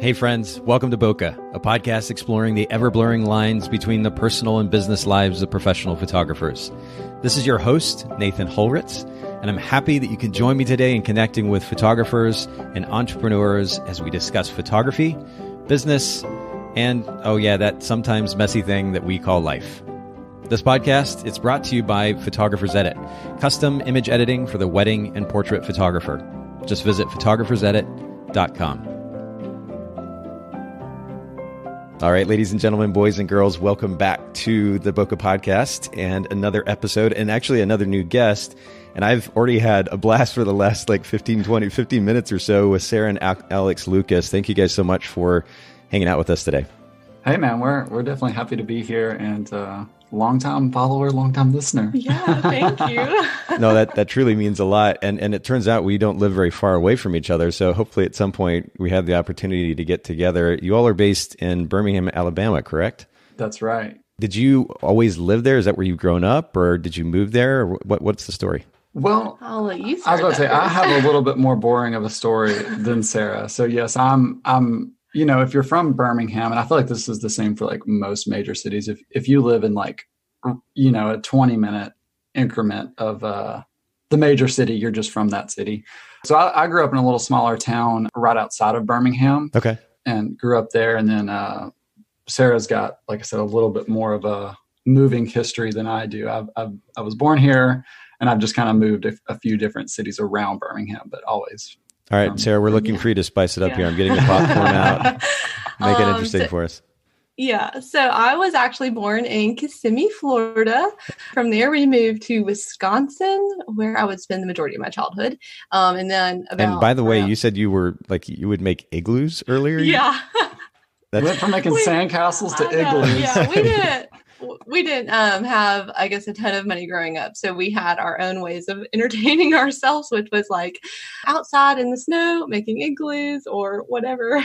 Hey friends, welcome to Bokeh, a podcast exploring the ever-blurring lines between the personal and business lives of professional photographers. This is your host, Nathan Holritz, and I'm happy that you can join me today in connecting with photographers and entrepreneurs as we discuss photography, business, and, oh yeah, that sometimes messy thing that we call life. This podcast, it's brought to you by Photographers Edit, custom image editing for the wedding and portrait photographer. Just visit photographersedit.com. All right, ladies and gentlemen, boys and girls, welcome back to the Bokeh Podcast and another episode and actually another new guest. And I've already had a blast for the last 15 minutes or so with Sara and Alex Lucas. Thank you guys so much for hanging out with us today. Hey, man, we're definitely happy to be here and long-time follower, long-time listener. Yeah, thank you. No, that truly means a lot. And it turns out we don't live very far away from each other. So hopefully at some point we have the opportunity to get together. You all are based in Birmingham, Alabama, correct? That's right. Did you always live there? Is that where you've grown up or did you move there? Or what's the story? Well, I'll let you I was start about to say, that I have a little bit more boring of a story than Sara. So yes, I'm if you're from Birmingham, and I feel like this is the same for most major cities, if you live in a 20-minute increment of the major city, you're just from that city. So I grew up in a little smaller town right outside of Birmingham. Okay. And grew up there. And then Sara's got, like I said, a little bit more of a moving history than I do. I was born here and I've just kind of moved a few different cities around Birmingham, but always. All right, Sara, we're looking for you to spice it up here. I'm getting the popcorn out. Make it interesting for us. Yeah. So I was actually born in Kissimmee, Florida. From there, we moved to Wisconsin, where I would spend the majority of my childhood. And by the way, you said you were you would make igloos earlier? Yeah. Went from making sandcastles to igloos. Yeah, we didn't have, I guess, a ton of money growing up. So we had our own ways of entertaining ourselves, which was outside in the snow, making igloos or whatever.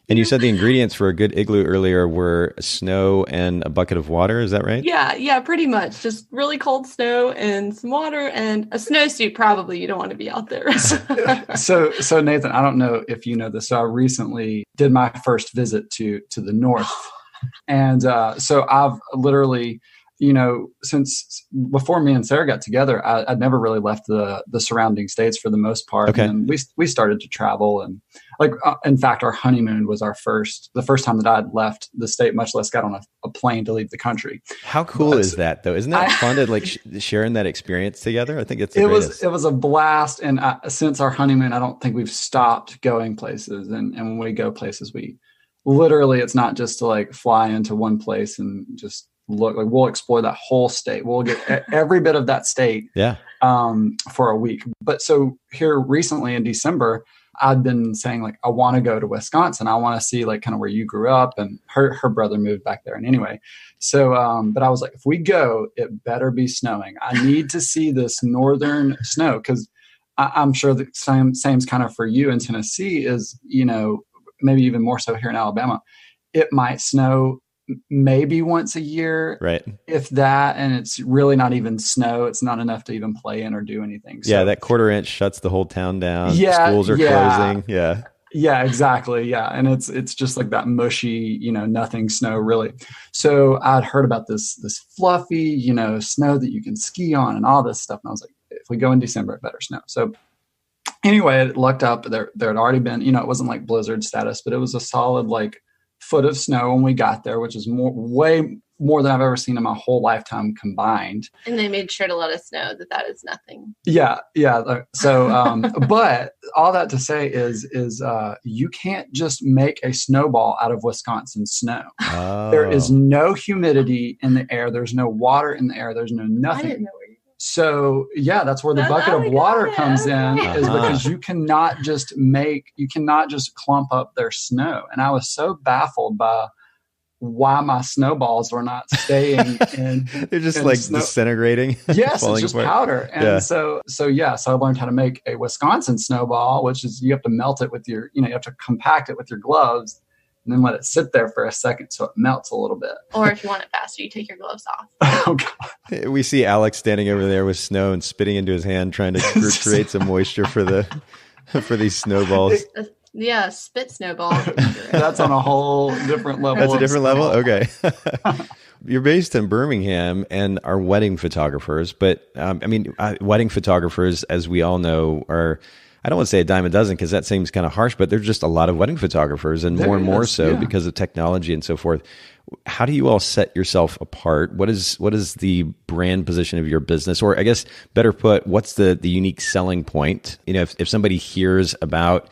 And you said the ingredients for a good igloo earlier were snow and a bucket of water. Is that right? Yeah, pretty much. Just really cold snow and some water and a snowsuit. Probably you don't want to be out there. So Nathan, I don't know if you know this. So I recently did my first visit to the north. And so I've literally, since before me and Sara got together, I'd never really left the surrounding states for the most part. Okay. And we started to travel. And in fact, our honeymoon was the first time that I'd left the state, much less got on a plane to leave the country. How cool is that, though? Isn't that fun to sharing that experience together? I think it was a blast. And since our honeymoon, I don't think we've stopped going places. And when we go places, literally, it's not just to fly into one place and just look. We'll explore that whole state. We'll get every bit of that state for a week. But so here recently in December, I'd been saying I want to go to Wisconsin. I want to see kind of where you grew up, and her brother moved back there. And anyway, so but I was like, if we go, it better be snowing. I need to see this northern snow because I'm sure the same's kind of for you in Tennessee is maybe even more so here in Alabama. It might snow maybe once a year, right? If that, and it's really not even snow. It's not enough to even play in or do anything. So, that quarter inch shuts the whole town down. Yeah, schools are closing. Yeah, exactly. Yeah, and it's just that mushy, nothing snow really. So I'd heard about this fluffy, snow that you can ski on and all this stuff, and I was like, if we go in December, it better snow. So anyway, it lucked up. There had already been, it wasn't blizzard status, but it was a solid foot of snow when we got there, which is way more than I've ever seen in my whole lifetime combined. And they made sure to let us know that is nothing. Yeah. So, but all that to say is you can't just make a snowball out of Wisconsin snow. Oh. There is no humidity in the air. There's no water in the air. There's no nothing. I didn't know where you were. So that's where the bucket of water comes in, is because you cannot just clump up their snow. And I was so baffled by why my snowballs were not staying in. They're just disintegrating. Yes, it's just apart. powder. And so I learned how to make a Wisconsin snowball, which is you have to melt it with you have to compact it with your gloves and then let it sit there for a second so it melts a little bit. Or if you want it faster, you take your gloves off. Oh, God. We see Alex standing over there with snow and spitting into his hand, trying to create some moisture for these snowballs. Yeah, spit snowball. That's on a whole different level. That's a different level? Okay. You're based in Birmingham and are wedding photographers, but wedding photographers, as we all know, are, I don't want to say a dime a dozen because that seems kind of harsh, but there's just a lot of wedding photographers and more and more so because of technology and so forth. How do you all set yourself apart? What is the brand position of your business? Or I guess better put, what's the unique selling point? You know, if somebody hears about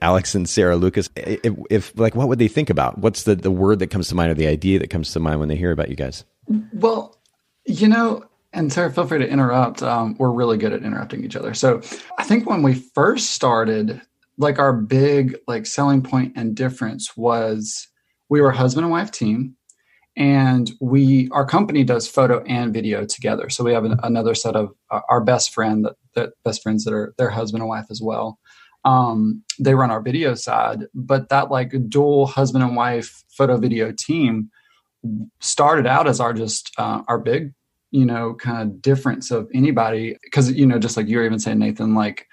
Alex and Sara Lucas, if like, what would they think about? What's the word that comes to mind or the idea that comes to mind when they hear about you guys? Well, you know, and Sara, feel free to interrupt. We're really good at interrupting each other. So I think when we first started, like our big like selling point and difference was we were a husband and wife team, and our company does photo and video together. So we have another set of our best friends that are their husband and wife as well. They run our video side, but that like dual husband and wife photo video team started out as our big, you know, kind of difference of anybody. Cause you know, just like you were even saying, Nathan, like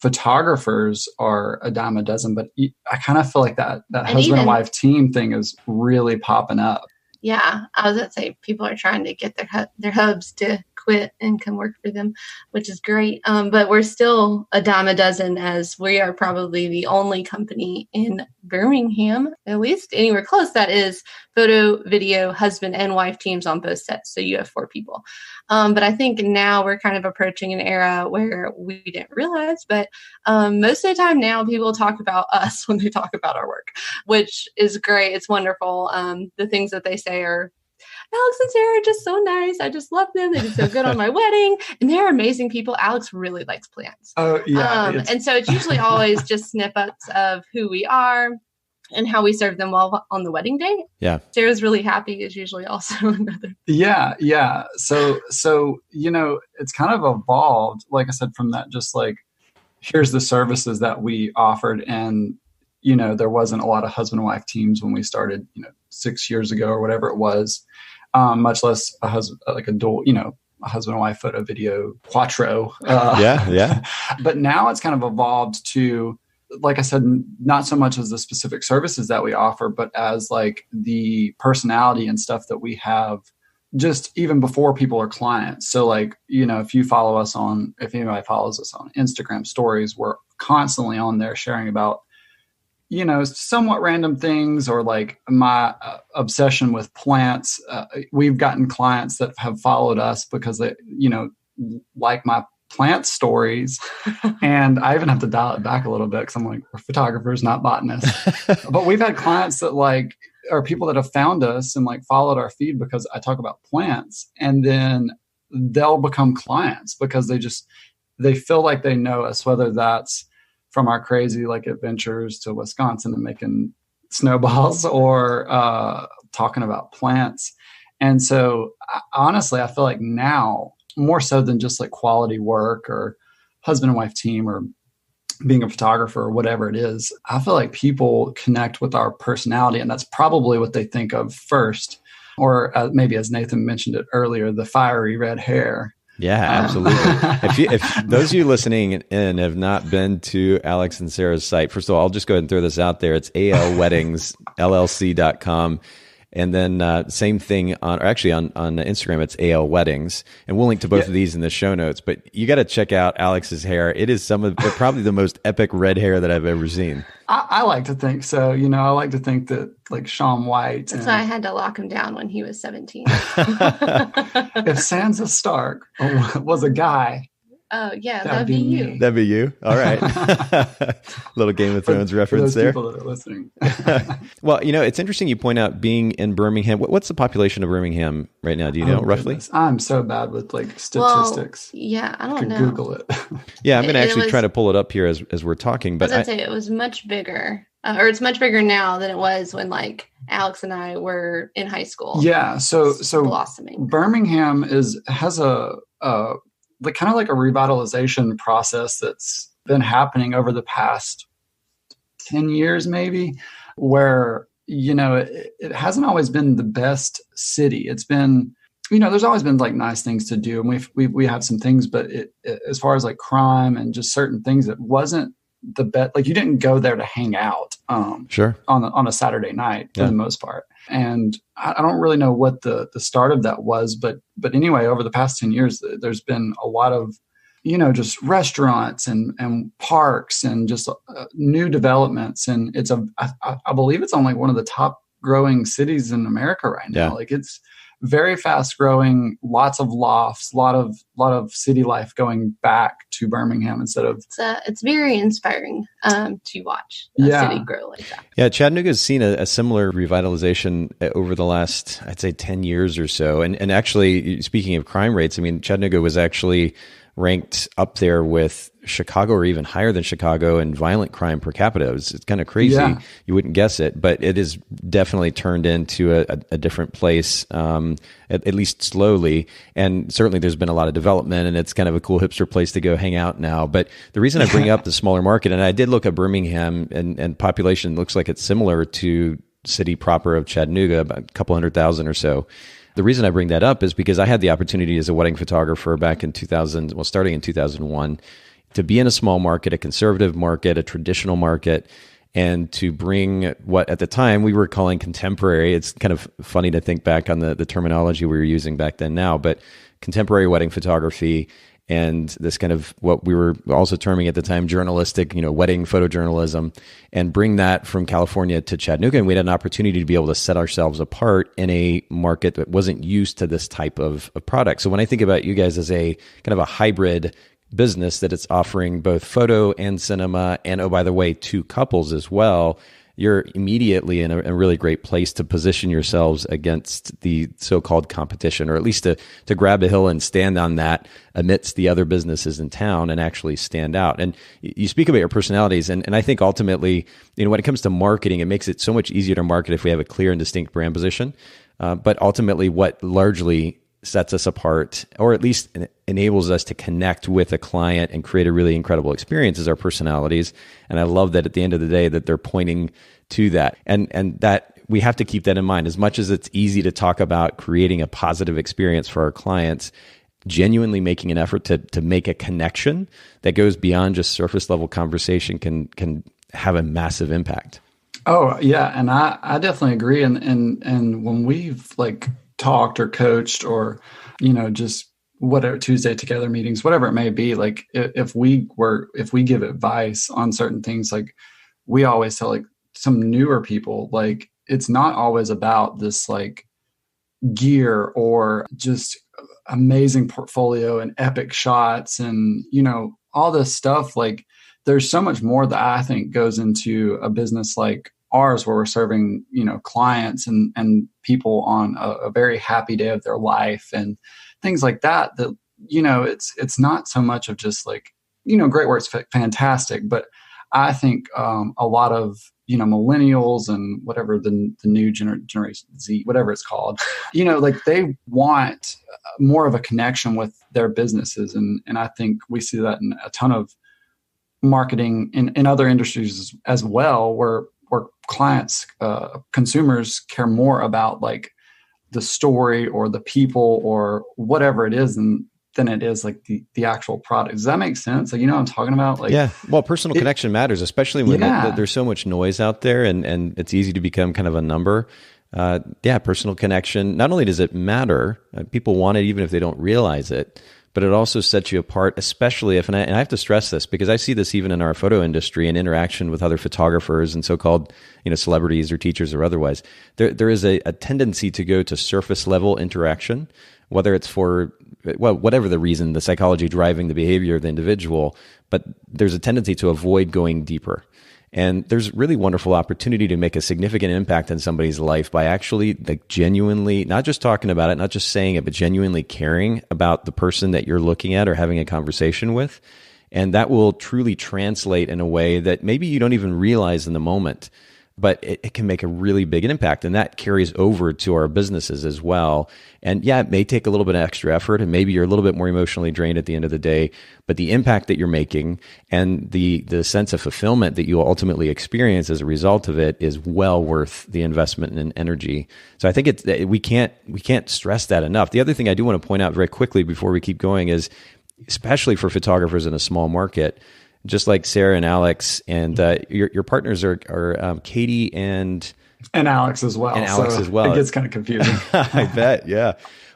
photographers are a dime a dozen, but I kind of feel like that husband and wife team thing is really popping up. Yeah, I was going to say people are trying to get their hubs to quit and come work for them, which is great. But we're still a dime a dozen, as we are probably the only company in Birmingham, at least anywhere close, that is photo, video, husband and wife teams on both sets. So you have 4 people. But I think now we're kind of approaching an era where we didn't realize, but most of the time now people talk about us when they talk about our work, which is great. It's wonderful. The things that they say are, Alex and Sara are just so nice. I just love them. They did so good on my wedding. And they're amazing people. Alex really likes plants. Oh, yeah. And so it's usually always just snippets of who we are and how we serve them well on the wedding day. Yeah. Sara's really happy is usually also another. Yeah. Yeah. So, you know, it's kind of evolved, like I said, from that, just like, here's the services that we offered. And, you know, there wasn't a lot of husband and wife teams when we started, you know, 6 years ago or whatever it was, much less a husband, like a dual, you know, a husband and wife photo video quattro. Yeah. But now it's kind of evolved to, like I said, not so much as the specific services that we offer, but as like the personality and stuff that we have just even before people are clients. So like, you know, if anybody follows us on Instagram stories, we're constantly on there sharing about, you know, somewhat random things or like my obsession with plants. We've gotten clients that have followed us because they, you know, like my plant stories. And I even have to dial it back a little bit because I'm like, we're photographers, not botanists. But we've had clients that like are people that have found us and like followed our feed because I talk about plants, and then they'll become clients because they feel like they know us, whether that's from our crazy like adventures to Wisconsin and making snowballs or talking about plants. And so honestly, I feel like now more so than just like quality work or husband and wife team or being a photographer or whatever it is, I feel like people connect with our personality, and that's probably what they think of first. Or maybe as Nathan mentioned it earlier, the fiery red hair. Yeah, absolutely. If those of you listening in have not been to Alex and Sara's site, first of all, I'll just go ahead and throw this out there. It's alweddings.llc.com. And then same thing on Instagram, it's AL Weddings. And we'll link to both of these in the show notes. But you got to check out Alex's hair. It is probably the most epic red hair that I've ever seen. I like to think so. You know, I like to think that like Shaun White. That's why I had to lock him down when he was 17. If Sansa Stark was a guy. Oh, yeah, that'd be you. That'd be you. All right. Little Game of Thrones reference there. People that are listening. Well, you know, it's interesting you point out being in Birmingham. What's the population of Birmingham right now? Do you know roughly? Goodness. I'm so bad with like statistics. Well, yeah, I don't know. Google it. Yeah, I'm going to actually try to pull it up here as we're talking. But I'd say it was much bigger. Or it's much bigger now than it was when like Alex and I were in high school. Yeah, so blossoming. Birmingham has a like kind of like a revitalization process that's been happening over the past 10 years, maybe, where, you know, it hasn't always been the best city. It's been, you know, there's always been like nice things to do. And we have some things, but as far as like crime and just certain things, it wasn't the bet. Like you didn't go there to hang out Sure. on a Saturday night for the most part. And I don't really know what the start of that was, but anyway, over the past 10 years, there's been a lot of, just restaurants and parks and just new developments. And I believe it's on like one of the top growing cities in America right now. Yeah. Like it's very fast growing, lots of lofts, lot of city life going back to Birmingham instead of. It's very inspiring to watch a city grow like that. Yeah, Chattanooga's seen a similar revitalization over the last, I'd say, 10 years or so. And actually, speaking of crime rates, I mean, Chattanooga was actually ranked up there with Chicago or even higher than Chicago in violent crime per capita. It's kind of crazy. Yeah. You wouldn't guess it, but it is definitely turned into a different place, at least slowly. And certainly there's been a lot of development, and it's kind of a cool hipster place to go hang out now. But the reason I bring up the smaller market, and I did look at Birmingham, and population looks like it's similar to city proper of Chattanooga, about a couple 100,000 or so. The reason I bring that up is because I had the opportunity as a wedding photographer back in starting in 2001, to be in a small market, a conservative market, a traditional market, and to bring what at the time we were calling contemporary. It's kind of funny to think back on the terminology we were using back then now, but contemporary wedding photography and this kind of what we were also terming at the time journalistic, wedding photojournalism, and bring that from California to Chattanooga. And we had an opportunity to be able to set ourselves apart in a market that wasn't used to this type of product. So when I think about you guys as a kind of a hybrid business that it's offering both photo and cinema, and oh, by the way, two couples as well, you're immediately in a really great place to position yourselves against the so-called competition, or at least to grab a hill and stand on that amidst the other businesses in town and actually stand out. And you speak about your personalities, and I think ultimately, when it comes to marketing, it makes it so much easier to market if we have a clear and distinct brand position. But ultimately, what largely sets us apart, or at least enables us to connect with a client and create a really incredible experience, is our personalities. And I love that at the end of the day that they're pointing to that. And that we have to keep that in mind. As much as it's easy to talk about creating a positive experience for our clients, genuinely making an effort to make a connection that goes beyond just surface level conversation can have a massive impact. Oh yeah. And I definitely agree. And when we've talked or coached or, just whatever, Tuesday together meetings, whatever it may be, like if we give advice on certain things, like we always tell some newer people, it's not always about this gear or just amazing portfolio and epic shots and, all this stuff. There's so much more that I think goes into a business like ours, where we're serving, clients and people on a very happy day of their life and things like that, it's not so much of just great work's fantastic, but I think a lot of, millennials and whatever the new generation Z, whatever it's called, they want more of a connection with their businesses. And I think we see that in a ton of marketing in other industries as well, where clients, consumers care more about the story or the people or whatever it is than it is the actual product. Does that make sense? What I'm talking about? Yeah. Well, personal connection matters, especially when there's so much noise out there and it's easy to become kind of a number. Personal connection. Not only does it matter, people want it even if they don't realize it, but it also sets you apart, especially if, and I have to stress this because I see this even in our photo industry and interaction with other photographers and so-called, celebrities or teachers or otherwise. There is a tendency to go to surface level interaction, whether it's for, whatever the reason, the psychology driving the behavior of the individual, but there's a tendency to avoid going deeper. And there's really wonderful opportunity to make a significant impact in somebody's life by actually genuinely, not just talking about it, not just saying it, but genuinely caring about the person that you're looking at or having a conversation with. And that will truly translate in a way that maybe you don't even realize in the moment, but it can make a really big impact. And that carries over to our businesses as well. And yeah, it may take a little bit of extra effort and maybe you're a little bit more emotionally drained at the end of the day, but the impact that you're making and the sense of fulfillment that you will ultimately experience as a result of it is well worth the investment and energy. So I think we can't stress that enough. The other thing I do want to point out very quickly before we keep going is, especially for photographers in a small market, just like Sarah and Alex, and your partners are Katie and Alex as well. It gets kind of confusing. I bet, yeah.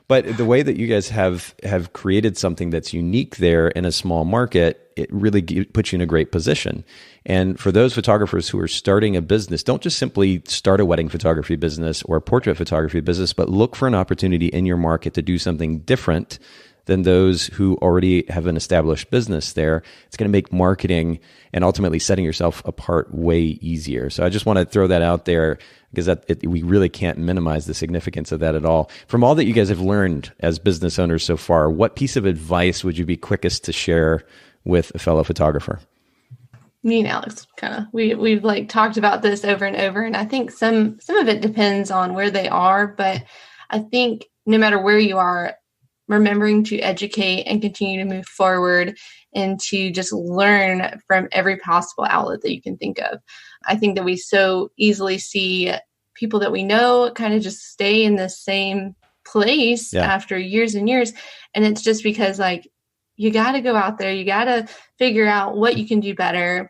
But the way that you guys have created something that's unique there in a small market, it really puts you in a great position. And for those photographers who are starting a business, don't just simply start a wedding photography business or a portrait photography business, but look for an opportunity in your market to do something different than those who already have an established business there. It's going to make marketing and ultimately setting yourself apart way easier. So I just want to throw that out there, because we really can't minimize the significance of that at all. From all that you guys have learned as business owners so far, what piece of advice would you be quickest to share with a fellow photographer? Me and Alex we've like talked about this over and over, and I think some of it depends on where they are, but I think no matter where you are, remembering to educate and continue to move forward and to just learn from every possible outlet that you can think of. I think that we so easily see people that we know kind of just stay in the same place after years and years. And it's just because like, you got to go out there, you got to figure out what you can do better.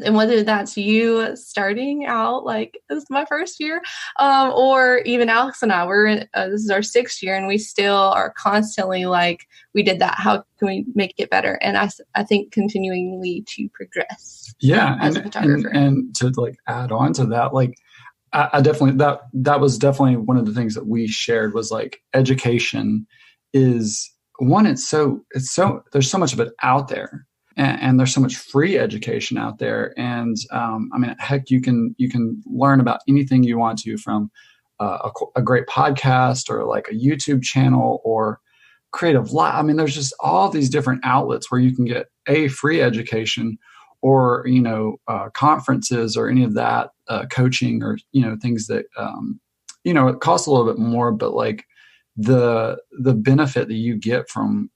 And whether that's you starting out, like this is my first year, or even Alex and I, this is our 6th year, and we still are constantly like, we did that. How can we make it better? And I think continually to progress. Yeah, as a photographer. And to like add on to that, like I definitely that was definitely one of the things that we shared was like education is one. It's so there's so much of it out there. And there's so much free education out there. And I mean, heck, you can learn about anything you want to from a great podcast or like a YouTube channel or creative live. I mean, there's just all these different outlets where you can get free education or, conferences or any of that, coaching or, things that, it costs a little bit more, but like the benefit that you get from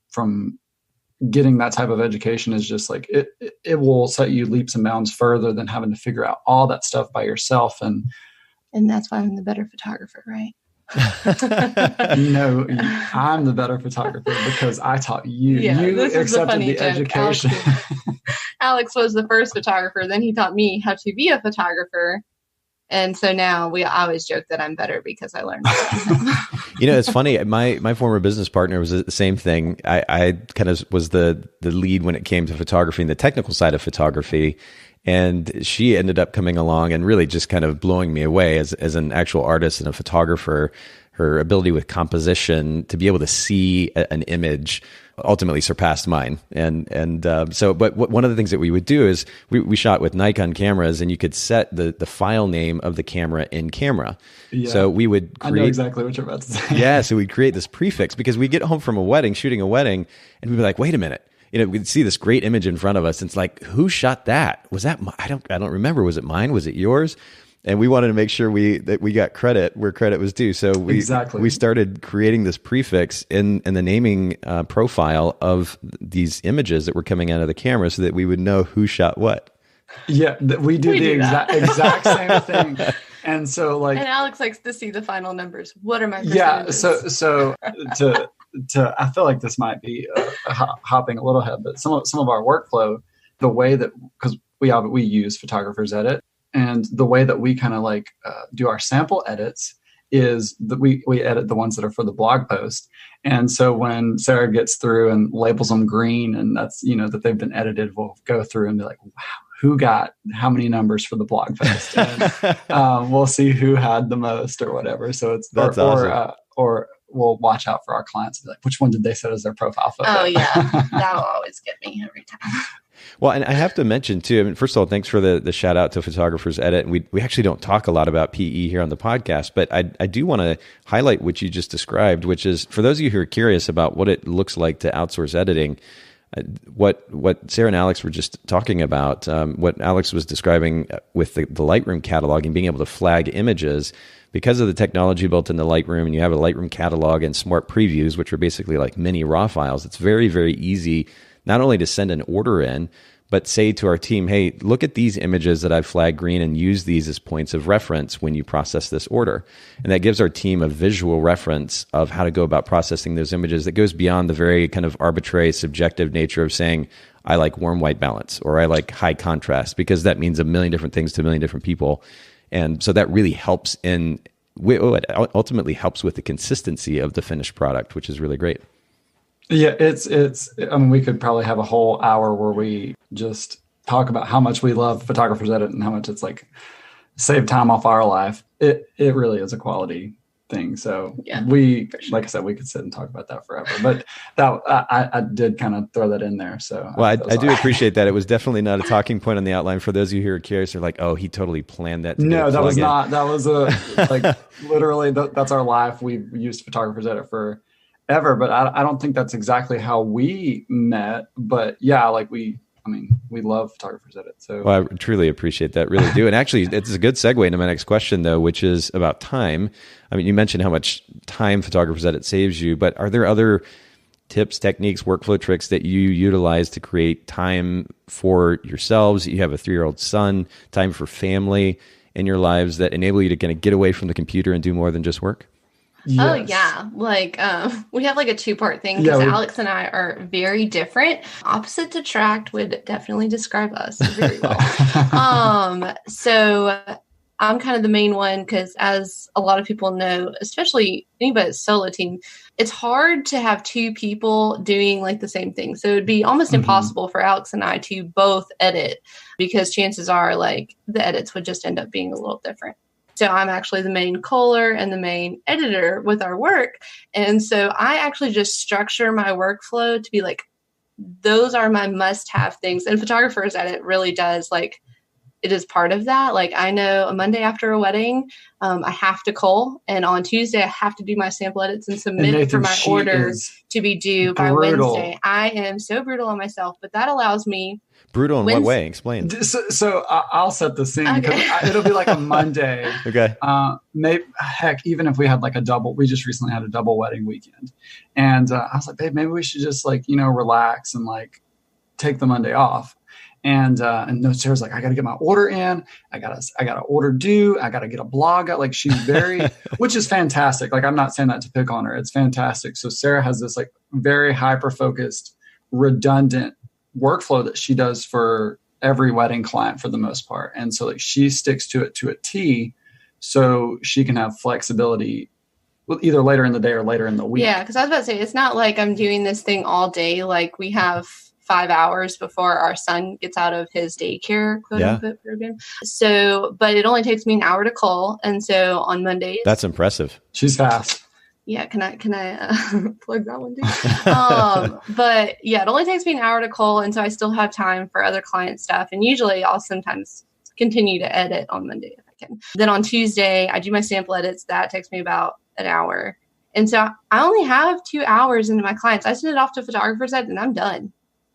getting that type of education is just like it will set you leaps and bounds further than having to figure out all that stuff by yourself. And that's why I'm the better photographer, right? No, I'm the better photographer because I taught you. Yeah, you accepted the education. Alex was the first photographer. Then he taught me how to be a photographer. And so now I always joke that I'm better because I learned from him. It's funny. My former business partner was the same thing. I kind of was the lead when it came to photography and the technical side of photography. And she ended up coming along and really just kind of blowing me away as an actual artist and a photographer. Her ability with composition to be able to see an image ultimately surpassed mine. But one of the things that we would do is we shot with Nikon cameras, and you could set the file name of the camera in camera. Yeah. So we would I know exactly what you're about to say. Yeah. So we'd create this prefix because we'd get home from a wedding, shooting a wedding, and we'd be like, wait a minute. We'd see this great image in front of us. And it's like, who shot that? Was that I don't remember. Was it mine? Was it yours? And we wanted to make sure that we got credit where credit was due. So we started creating this prefix in the naming profile of these images that were coming out of the camera so that we would know who shot what. Yeah, we do the exact same thing. And so and Alex likes to see the final numbers. What are my percentages? Yeah, so to I feel like this might be hopping a little ahead, but some of our workflow, the way that, because we use Photographers Edit, and the way that we kind of do our sample edits is that we edit the ones that are for the blog post. And so when Sarah gets through and labels them green, and that's, that they've been edited, we'll go through and be like, wow, who got how many numbers for the blog post? And we'll see who had the most or whatever. So that's awesome. Or we'll watch out for our clients and be like, which one did they set as their profile photo? Oh yeah. That'll always get me every time. Well, and I have to mention too, first of all, thanks for the shout out to Photographers Edit. And we actually don't talk a lot about PE here on the podcast, but I do want to highlight what you just described, which is for those of you who are curious about what it looks like to outsource editing, what Sarah and Alex were just talking about, what Alex was describing with the Lightroom catalog and being able to flag images because of the technology built in the Lightroom, and you have a Lightroom catalog and smart previews, which are basically like mini RAW files. It's very, very easy not only to send an order in, but say to our team, hey, look at these images that I've flagged green and use these as points of reference when you process this order. And that gives our team a visual reference of how to go about processing those images that goes beyond the very kind of arbitrary, subjective nature of saying, I like warm white balance, or I like high contrast, because that means a million different things to a million different people. And so that really helps it ultimately helps with the consistency of the finished product, which is really great. Yeah, I mean, we could probably have a whole hour where we just talk about how much we love Photographer's Edit and how much it's like save time off our life. It really is a quality thing. So like I said, we could sit and talk about that forever, but that I did kind of throw that in there. So well, I do appreciate that. It was definitely not a talking point on the outline. For those of you who are curious, they're like, oh, he totally planned that. No, that was not. That was like literally that's our life. We've used Photographer's Edit forever, but I don't think that's exactly how we met. But yeah, like we love Photographer's Edit. So well, I truly appreciate that. Really do. And actually, it's a good segue into my next question, though, which is about time. I mean, you mentioned how much time Photographer's Edit saves you, but are there other tips, techniques, workflow tricks that you utilize to create time for yourselves? You have a 3-year-old son, time for family in your lives that enable you to kind of get away from the computer and do more than just work? Yes. Oh yeah. Like, we have like a 2-part thing because Alex and I are very different. Opposites attract would definitely describe us very well. So I'm kind of the main one because, as a lot of people know, especially anybody that's solo team, it's hard to have 2 people doing like the same thing. So it'd be almost impossible for Alex and I to both edit, because chances are like the edits would just end up being a little different. So I'm actually the main caller and the main editor with our work. And so I actually just structure my workflow to be like, those are my must-have things. And Photographer's Edit really does, like, it is part of that. Like, I know a Monday after a wedding, I have to cull. And on Tuesday, I have to do my sample edits and submit for my orders to be due by Wednesday. I am so brutal on myself, but that allows me. Brutal in what way? Explain. So I'll set the scene. Okay. It'll be like a Monday. Okay. Maybe, heck, even if we had like we just recently had a double wedding weekend. And I was like, babe, maybe we should just like, relax and like take the Monday off. And no, Sarah's like, I got to get my order in. I got to order due. I got to get a blog out. Like, she's very, which is fantastic. Like, I'm not saying that to pick on her. It's fantastic. So Sarah has this like very hyper-focused, redundant workflow that she does for every wedding client for the most part. And so like she sticks to it to a T so she can have flexibility either later in the day or later in the week. Yeah. Cause I was about to say, it's not like I'm doing this thing all day. Like, we have 5 hours before our son gets out of his daycare, quote unquote program. So, but it only takes me an hour to call. And so on Mondays, that's impressive. She's fast. Yeah. Can I plug that one too? But yeah, it only takes me an hour to call. And so I still have time for other client stuff. And usually I'll sometimes continue to edit on Monday if I can. Then on Tuesday, I do my sample edits. That takes me about an hour. And so I only have 2 hours into my clients. I send it off to Photographer's Edit and I'm done.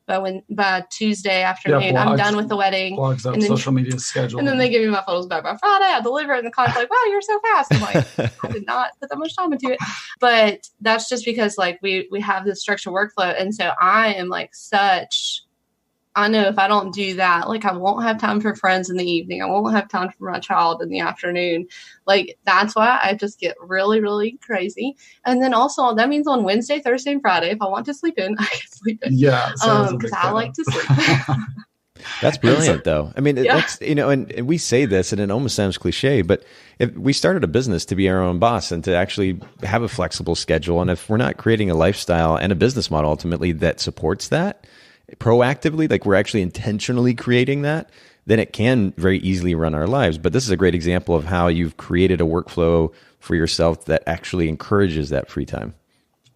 But by Tuesday afternoon, I'm done with the wedding. Blogs up, and then, social media schedule. And then they give me my photos back by Friday. I deliver it, and the client's like, wow, you're so fast. I'm like, I did not put that much time into it. But that's just because like we have this structured workflow. And so I am like I know if I don't do that, like I won't have time for friends in the evening. I won't have time for my child in the afternoon. Like, that's why I just get really, really crazy. And then also that means on Wednesday, Thursday, and Friday, if I want to sleep in, I can sleep in. Yeah. Because I like to sleep. That's brilliant, though. I mean, that's, and we say this and it almost sounds cliche, but if we started a business to be our own boss and to actually have a flexible schedule, and if we're not creating a lifestyle and a business model ultimately that supports that proactively, like we're actually intentionally creating that, then it can very easily run our lives. But this is a great example of how you've created a workflow for yourself that actually encourages that free time.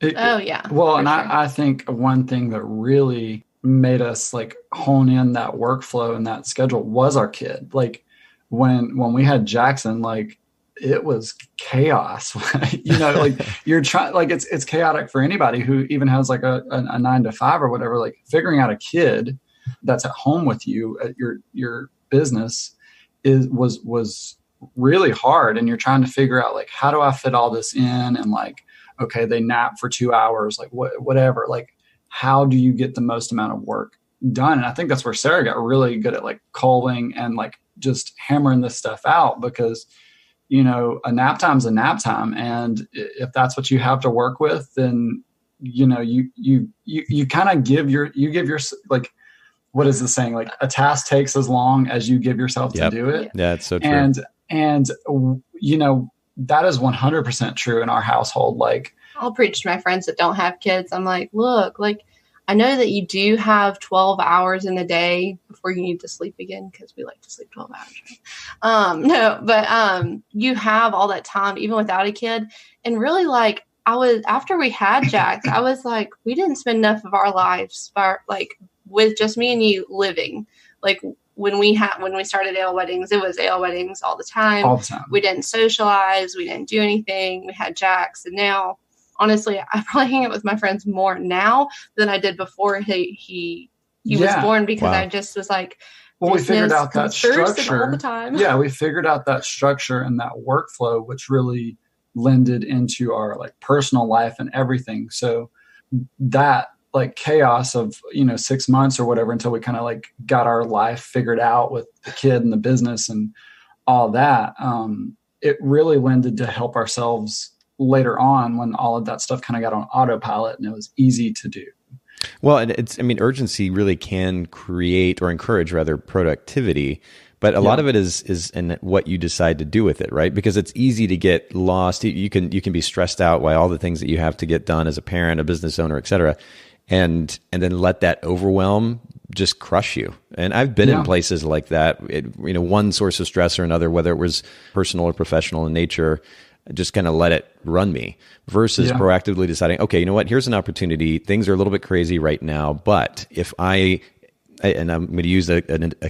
Well, and I think one thing that really made us like hone in that workflow and that schedule was our kid. Like when we had Jackson, like it was chaos. Like you're trying, like it's chaotic for anybody who even has like a 9 to 5 or whatever. Like figuring out a kid that's at home with you at your business was really hard, and you're trying to figure out like, how do I fit all this in? And like, okay, they nap for 2 hours, like whatever. Like, how do you get the most amount of work done? And I think that's where Sarah got really good at like calling and like just hammering this stuff out, because a nap time's a nap time. And if that's what you have to work with, then, you kind of give your like, what is the saying? Like a task takes as long as you give yourself to do it. Yeah, it's so true. And you know, that is 100% true in our household. Like, I'll preach to my friends that don't have kids. I'm like, look, like, I know that you do have 12 hours in the day before you need to sleep again, because we like to sleep 12 hours. Right? No, but you have all that time, even without a kid. And really, like, after we had Jax, I was like, we didn't spend enough of our lives with just me and you living. Like, when we started Ale Weddings, it was Ale Weddings all the time. All the time. We didn't socialize. We didn't do anything. We had Jax. And now, honestly, I probably hang out with my friends more now than I did before he was born, because I just was like, well, we figured out that structure all the time. Yeah, we figured out that structure and that workflow, which really lended into our like personal life and everything. So that like chaos of, 6 months or whatever until we kind of like got our life figured out with the kid and the business and all that, it really lended to help ourselves later on when all of that stuff kind of got on autopilot and it was easy to do. Well, and urgency really can create or encourage rather productivity, but a lot of it is in what you decide to do with it, right? Because it's easy to get lost. You can be stressed out by all the things that you have to get done as a parent, a business owner, et cetera. And then let that overwhelm just crush you. And I've been in places like that, one source of stress or another, whether it was personal or professional in nature, just kind of let it run me versus proactively deciding, okay, you know what, here's an opportunity. Things are a little bit crazy right now, but if and I'm going to use a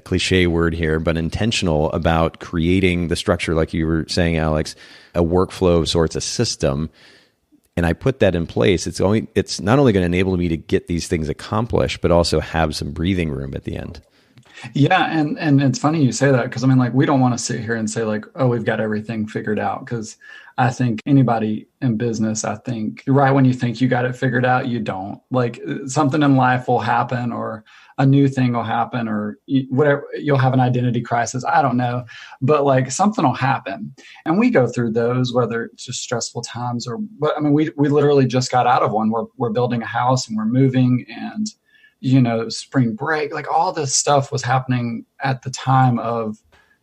cliche word here, but intentional about creating the structure, like you were saying, Alex, a workflow of sorts, a system, and I put that in place, it's not only going to enable me to get these things accomplished, but also have some breathing room at the end. Yeah. And it's funny you say that, because I mean, like, we don't want to sit here and say like, oh, we've got everything figured out. Because I think anybody in business, I think right when you think you got it figured out, you don't. Like, something in life will happen, or a new thing will happen, or whatever, you'll have an identity crisis. I don't know, but like something will happen. And we go through those, whether it's just stressful times or, but I mean, we literally just got out of one. We're building a house and we're moving, and spring break, like all this stuff was happening at the time of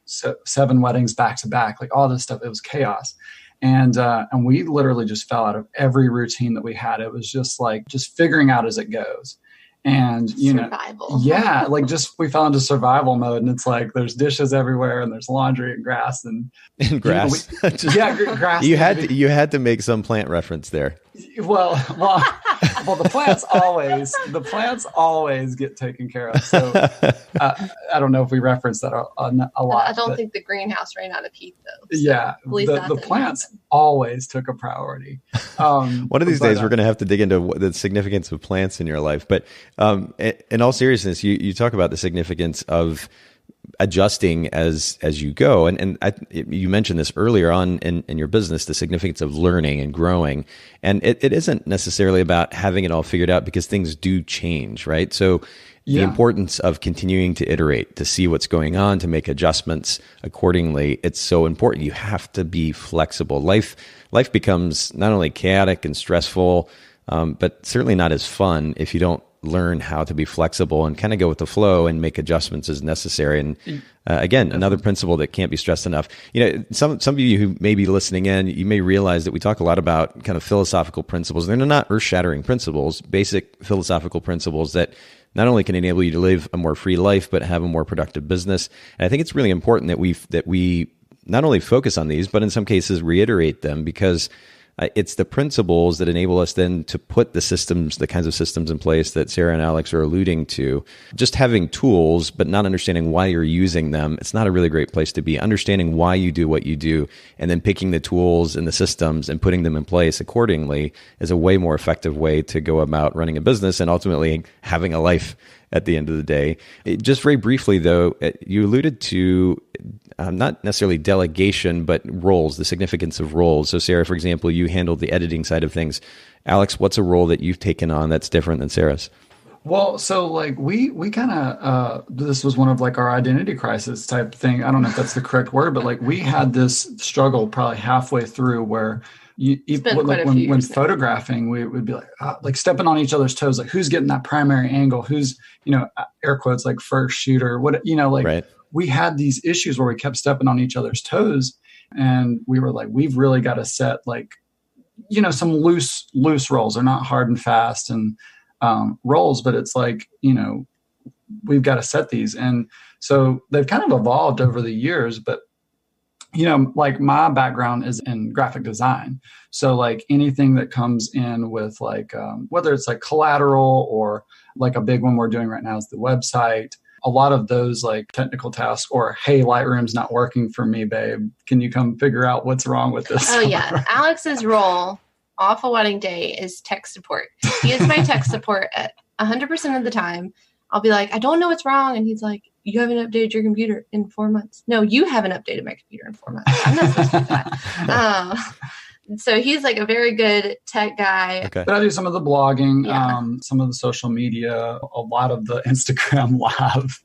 7 weddings back to back, like all this stuff, it was chaos. And we literally just fell out of every routine that we had. It was just like, just figuring out as it goes. And, survival. Like just, we fell into survival mode, and it's like, there's dishes everywhere and there's laundry and grass and grass. Grass. You had to make some plant reference there. Well, the plants always get taken care of. So I don't know if we reference that a lot. I don't think the greenhouse ran out of heat though. So the plants always took a priority. One of these days we're going to have to dig into the significance of plants in your life. But in all seriousness, you talk about the significance of adjusting as you go. And you mentioned this earlier on in your business, the significance of learning and growing. And it isn't necessarily about having it all figured out, because things do change, right? So the importance of continuing to iterate, to see what's going on, to make adjustments accordingly, it's so important. You have to be flexible. Life becomes not only chaotic and stressful, but certainly not as fun if you don't learn how to be flexible and kind of go with the flow and make adjustments as necessary. And again, another principle that can't be stressed enough. Some of you who may be listening in, you may realize that we talk a lot about kind of philosophical principles. They're not earth-shattering principles, basic philosophical principles that not only can enable you to live a more free life, but have a more productive business. And I think it's really important that we not only focus on these, but in some cases reiterate them, because it's the principles that enable us then to put the kinds of systems in place that Sara and Alex are alluding to. Just having tools, but not understanding why you're using them, it's not a really great place to be. Understanding why you do what you do, and then picking the tools and the systems and putting them in place accordingly is a way more effective way to go about running a business and ultimately having a life at the end of the day. Just very briefly, though, you alluded to not necessarily delegation, but roles, the significance of roles. So Sara, for example, you handled the editing side of things. Alex, what's a role that you've taken on that's different than Sara's? Well, so like we kind of, this was one of like our identity crisis type thing. I don't know if that's the correct word, but like we had this struggle probably halfway through where When photographing, we would be like stepping on each other's toes, like who's getting that primary angle, who's, air quotes, like first shooter, right. We had these issues where we kept stepping on each other's toes, and we were like, we've really got to set some loose roles. They're not hard and fast and roles, but it's like, we've got to set these. And so they've kind of evolved over the years, but like my background is in graphic design. So like anything that comes in with like, whether it's like collateral or like a big one we're doing right now is the website, a lot of those like technical tasks or, hey, Lightroom's not working for me, babe. Can you come figure out what's wrong with this? Oh yeah. Alex's role off a wedding day is tech support. He is my tech support at 100% of the time. I'll be like, I don't know what's wrong. And he's like, you haven't updated your computer in 4 months. No, you haven't updated my computer in 4 months. I'm not supposed to do that. So he's like a very good tech guy. Okay. But I do some of the blogging, some of the social media, a lot of the Instagram live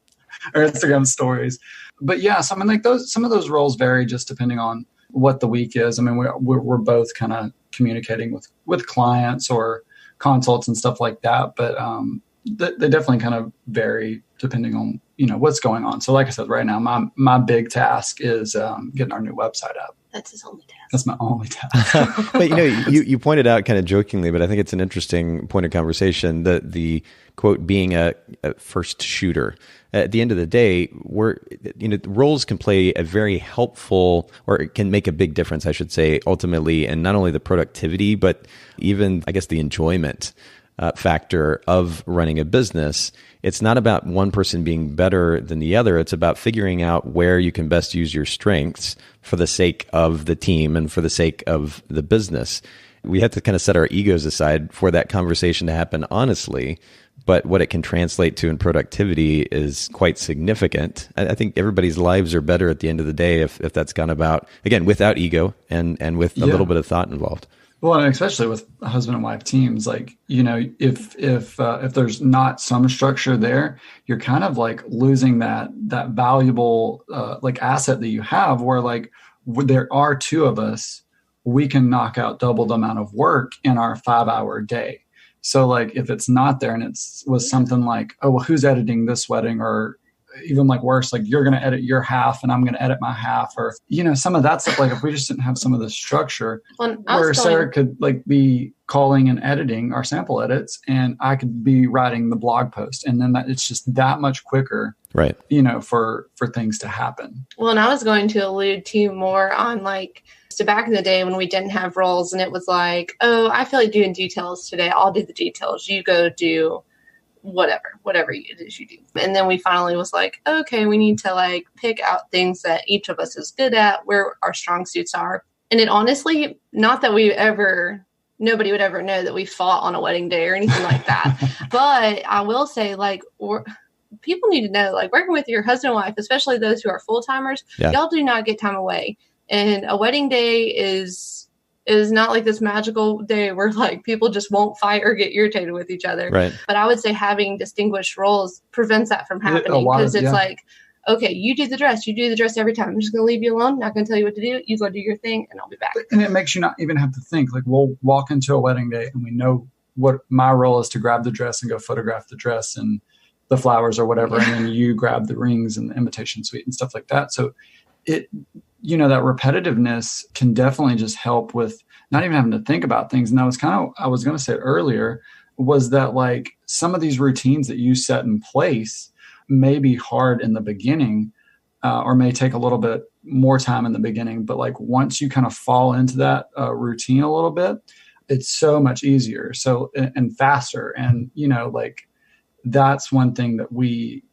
or Instagram stories. But yeah, some of those roles vary just depending on what the week is. I mean, we're both kind of communicating with clients or consults and stuff like that. But they definitely kind of vary depending on, what's going on. So like I said, right now, my big task is getting our new website up. That's his only task. That's my only task. But you pointed out kind of jokingly, but I think it's an interesting point of conversation, the quote being a first shooter. At the end of the day, roles can play a very helpful, or it can make a big difference, I should say, ultimately, and not only the productivity, but even, I guess, the enjoyment factor of running a business. It's not about one person being better than the other. It's about figuring out where you can best use your strengths for the sake of the team and for the sake of the business. We have to kind of set our egos aside for that conversation to happen honestly, but what it can translate to in productivity is quite significant. I think everybody's lives are better at the end of the day if that's gone about, again, without ego and with a little bit of thought involved. Well, and especially with husband and wife teams, like, if there's not some structure there, you're kind of like losing that valuable like asset that you have where like there are two of us, we can knock out double the amount of work in our 5-hour day. So like if it's not there and was something like, oh, well, who's editing this wedding, or even like worse, like you're going to edit your half and I'm going to edit my half, or, some of that stuff. Like if we just didn't have some of the structure where Sara could like be calling and editing our sample edits and I could be writing the blog post, and then it's just that much quicker, right? For things to happen. Well, and I was going to allude to more on like, so back in the day when we didn't have roles and it was like, oh, I feel like doing details today. I'll do the details. You go do whatever it is you do. And then we finally was like, okay, we need to like pick out things that each of us is good at, where our strong suits are. And it honestly, not that nobody would ever know that we fought on a wedding day or anything like that. But I will say like, people need to know, like working with your husband and wife, especially those who are full-timers, y'all do not get time away. And a wedding day is not like this magical day where like people just won't fight or get irritated with each other. Right. But I would say having distinguished roles prevents that from happening, because it's like, okay, you do the dress every time. I'm just going to leave you alone. Not going to tell you what to do. You go do your thing and I'll be back. And it makes you not even have to think. Like we'll walk into a wedding day and we know what my role is to grab the dress and go photograph the dress and the flowers or whatever. And then you grab the rings and the invitation suite and stuff like that. So it, that repetitiveness can definitely just help with not even having to think about things. And I was going to say earlier, was that like some of these routines that you set in place may be hard in the beginning, or may take a little bit more time in the beginning. But like once you kind of fall into that routine a little bit, it's so much easier. So, and faster. And, like that's one thing that we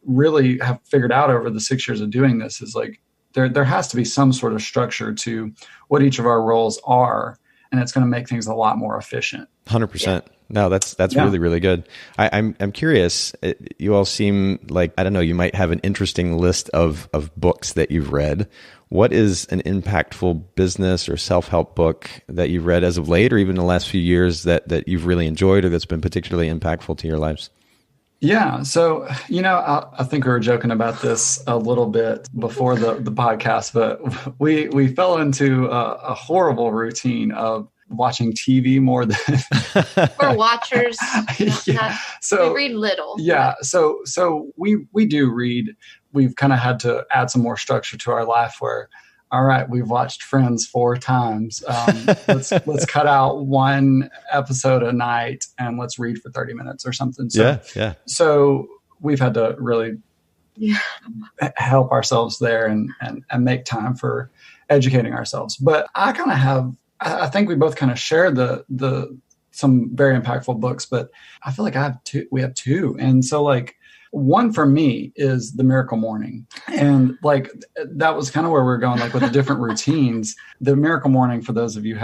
really have figured out over the 6 years of doing this is like, there has to be some sort of structure to what each of our roles are, and it's going to make things a lot more efficient. 100%. Yeah. No, that's really, really good. I'm curious. You all seem like, I don't know, you might have an interesting list of books that you've read. What is an impactful business or self-help book that you've read as of late, or even the last few years that you've really enjoyed or that's been particularly impactful to your lives? Yeah. So, I think we were joking about this a little bit before the podcast, but we fell into a horrible routine of watching TV more than We're watchers. So we read little. Yeah. So we do read. We've kind of had to add some more structure to our life where, all right, we've watched Friends 4 times. Let's cut out one episode a night and let's read for 30 minutes or something. So, yeah. So we've had to really help ourselves there and make time for educating ourselves. But I think we both kind of share the some very impactful books, but I feel like we have two. And so like, one for me is The Miracle Morning. And like, that was kind of where we're going, like with the different routines. The Miracle Morning, for those of you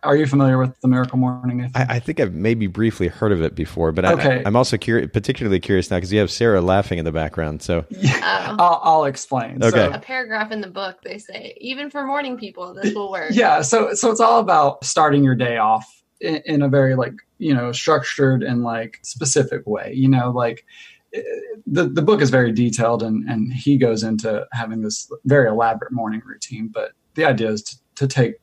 are you familiar with The Miracle Morning? I think I've maybe briefly heard of it before, but okay. I'm also particularly curious now because you have Sara laughing in the background. So I'll explain. Okay. So, a paragraph in the book, they say, even for morning people, this will work. Yeah. So it's all about starting your day off in a very like, structured and like specific way, like, the book is very detailed and he goes into having this very elaborate morning routine. But the idea is to take,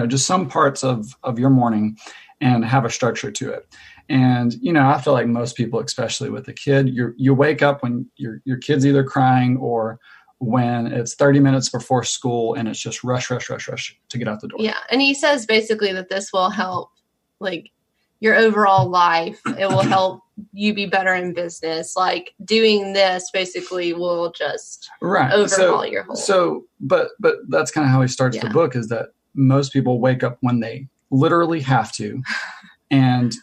just some parts of your morning and have a structure to it. And, I feel like most people, especially with a kid, you wake up when your kid's either crying or when it's 30 minutes before school and it's just rush to get out the door. Yeah. And he says basically that this will help like your overall life. It will help you be better in business. Like doing this basically will just overhaul your whole. So, but that's kind of how he starts the book, is that most people wake up when they literally have to, and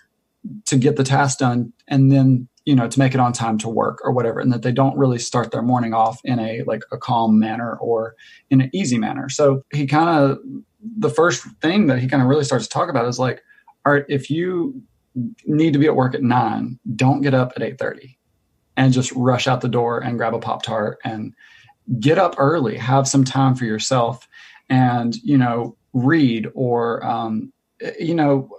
to get the task done, and then, to make it on time to work or whatever. And that they don't really start their morning off in a calm manner or in an easy manner. So the first thing that he kind of really starts to talk about is like, all right, if you need to be at work at 9, don't get up at 8:30 and just rush out the door and grab a Pop-Tart, and get up early, have some time for yourself and, read or,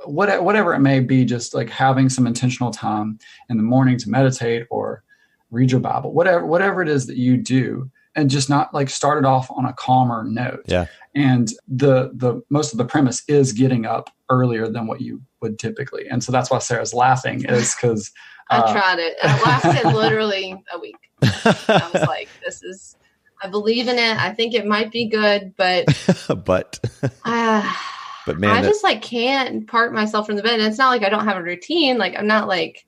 whatever it may be, just like having some intentional time in the morning to meditate or read your Bible, whatever it is that you do, and just not like start it off on a calmer note. Yeah. And the most of the premise is getting up earlier than what you would typically. And so that's why Sara's laughing, is because I tried it. It lasted literally a week. I was like, I believe in it. I think it might be good, but but man, I just like can't part myself from the bed. And it's not like I don't have a routine. Like I'm not like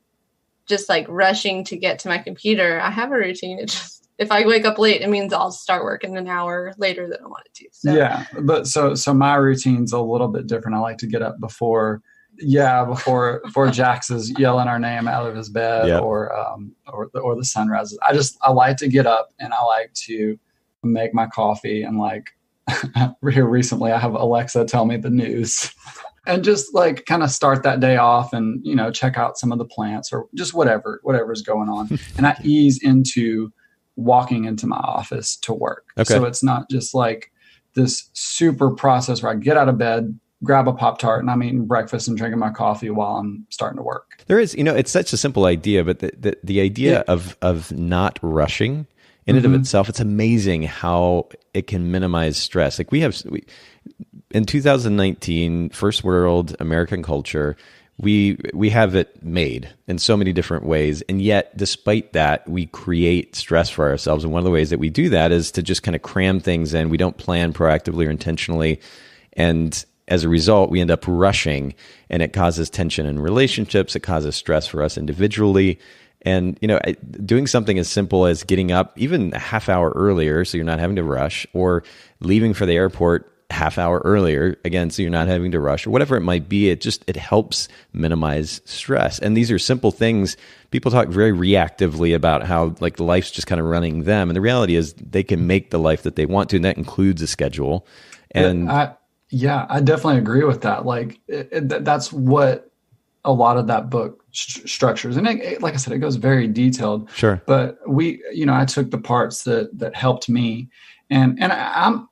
just like rushing to get to my computer. I have a routine. It just, if I wake up late, it means I'll start working an hour later than I wanted to. So. Yeah. But so my routine's a little bit different. I like to get up before Jax is yelling our name out of his bed, or the sun rises. I like to get up and I like to make my coffee, and like here recently I have Alexa tell me the news and just like kind of start that day off and, check out some of the plants or just whatever's going on. And I ease into walking into my office to work. Okay. So it's not just like this super process where I get out of bed, grab a Pop-Tart, and I'm eating breakfast and drinking my coffee while I'm starting to work. There is, it's such a simple idea, but the idea of not rushing in and of itself, it's amazing how it can minimize stress. Like in 2019, first world American culture, we have it made in so many different ways. And yet, despite that, we create stress for ourselves. And one of the ways that we do that is to just kind of cram things in. We don't plan proactively or intentionally. And as a result, we end up rushing, and it causes tension in relationships. It causes stress for us individually. And, doing something as simple as getting up even a half hour earlier so you're not having to rush, or leaving for the airport half hour earlier, again, so you're not having to rush, or whatever it might be, it helps minimize stress. And these are simple things. People talk very reactively about how like life's just kind of running them. And the reality is they can make the life that they want to, and that includes a schedule. And I definitely agree with that. Like that's what a lot of that book structures. And like I said, it goes very detailed. Sure. But I took the parts that helped me. And I'm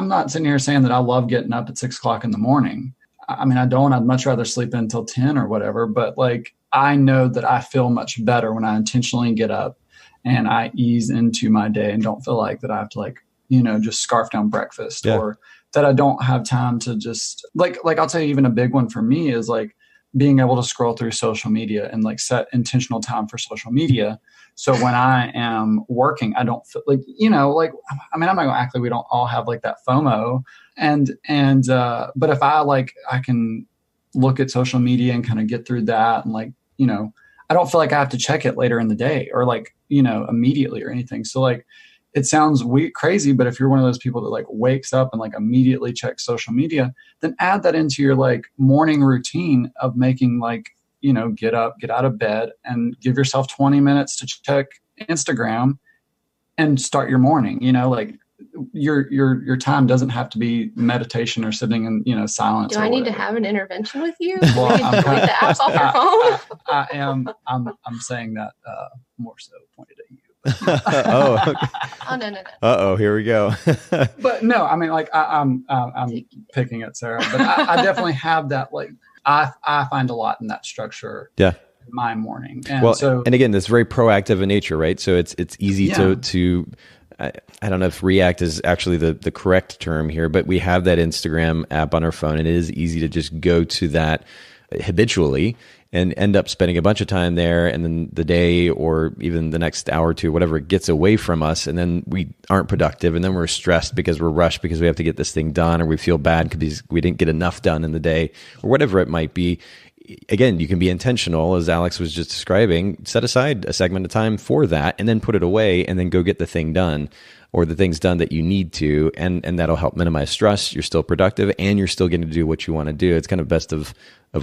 not sitting here saying that I love getting up at 6 o'clock in the morning. I mean, I don't. I'd much rather sleep until 10 or whatever. But like, I know that I feel much better when I intentionally get up and I ease into my day and don't feel like that I have to like, just scarf down breakfast or that I don't have time to just like I'll tell you, even a big one for me is like being able to scroll through social media and like set intentional time for social media. So when I am working, I don't feel like, I'm not going to act like we don't all have like that FOMO but if I can look at social media and kind of get through that and like, I don't feel like I have to check it later in the day or like, immediately or anything. So like, it sounds crazy, but if you're one of those people that like wakes up and like immediately checks social media, then add that into your like morning routine of making like, get up, get out of bed and give yourself 20 minutes to check Instagram and start your morning, like your time doesn't have to be meditation or sitting in, silence. Do I need to have an intervention with you? Well, delete the apps off your phone? I'm saying that more so pointed at you. Oh, okay. Oh no. Uh-oh, here we go. But no, I mean, like I'm picking at Sarah, but I definitely have that. Like I find a lot in that structure. Yeah. In my morning. And again, it's very proactive in nature, right? So it's easy to I don't know if react is actually the correct term here, but we have that Instagram app on our phone, and it is easy to just go to that habitually and end up spending a bunch of time there, and then the day or even the next hour or two, whatever, it gets away from us, and then we aren't productive, and then we're stressed because we're rushed because we have to get this thing done, or we feel bad because we didn't get enough done in the day, or whatever it might be. Again, you can be intentional, as Alex was just describing, set aside a segment of time for that, and then put it away, and then go get the thing done, or the things done that you need to, and that'll help minimize stress. You're still productive, and you're still getting to do what you want to do. It's kind of best of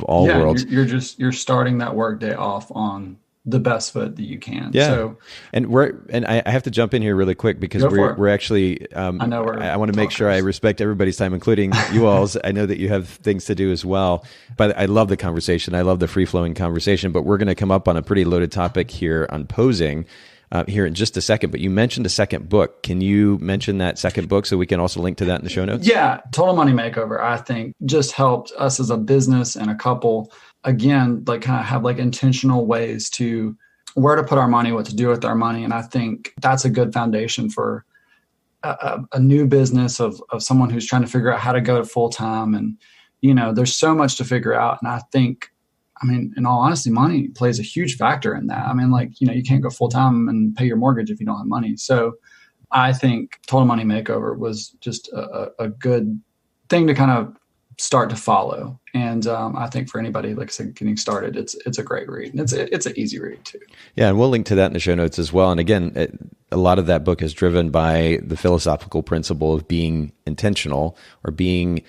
all worlds. You're starting that work day off on the best foot that you can. Yeah. So, and I have to jump in here really quick because we're actually, I want to make sure I respect everybody's time, including you all's. I know that you have things to do as well, but I love the conversation. I love the free flowing conversation, but we're going to come up on a pretty loaded topic here on posing here in just a second, but you mentioned a second book. Can you mention that second book so we can also link to that in the show notes? Yeah. Total Money Makeover, I think, just helped us as a business and a couple, again, like kind of have like intentional ways to where to put our money, what to do with our money. And I think that's a good foundation for a new business of someone who's trying to figure out how to go to full time. And, there's so much to figure out. And I think, in all honesty, money plays a huge factor in that. You can't go full time and pay your mortgage if you don't have money. So I think Total Money Makeover was just a good thing to kind of start to follow. And I think for anybody, like I said, getting started, it's a great read. And it's an easy read too. Yeah, and we'll link to that in the show notes as well. And again, a lot of that book is driven by the philosophical principle of being intentional, or being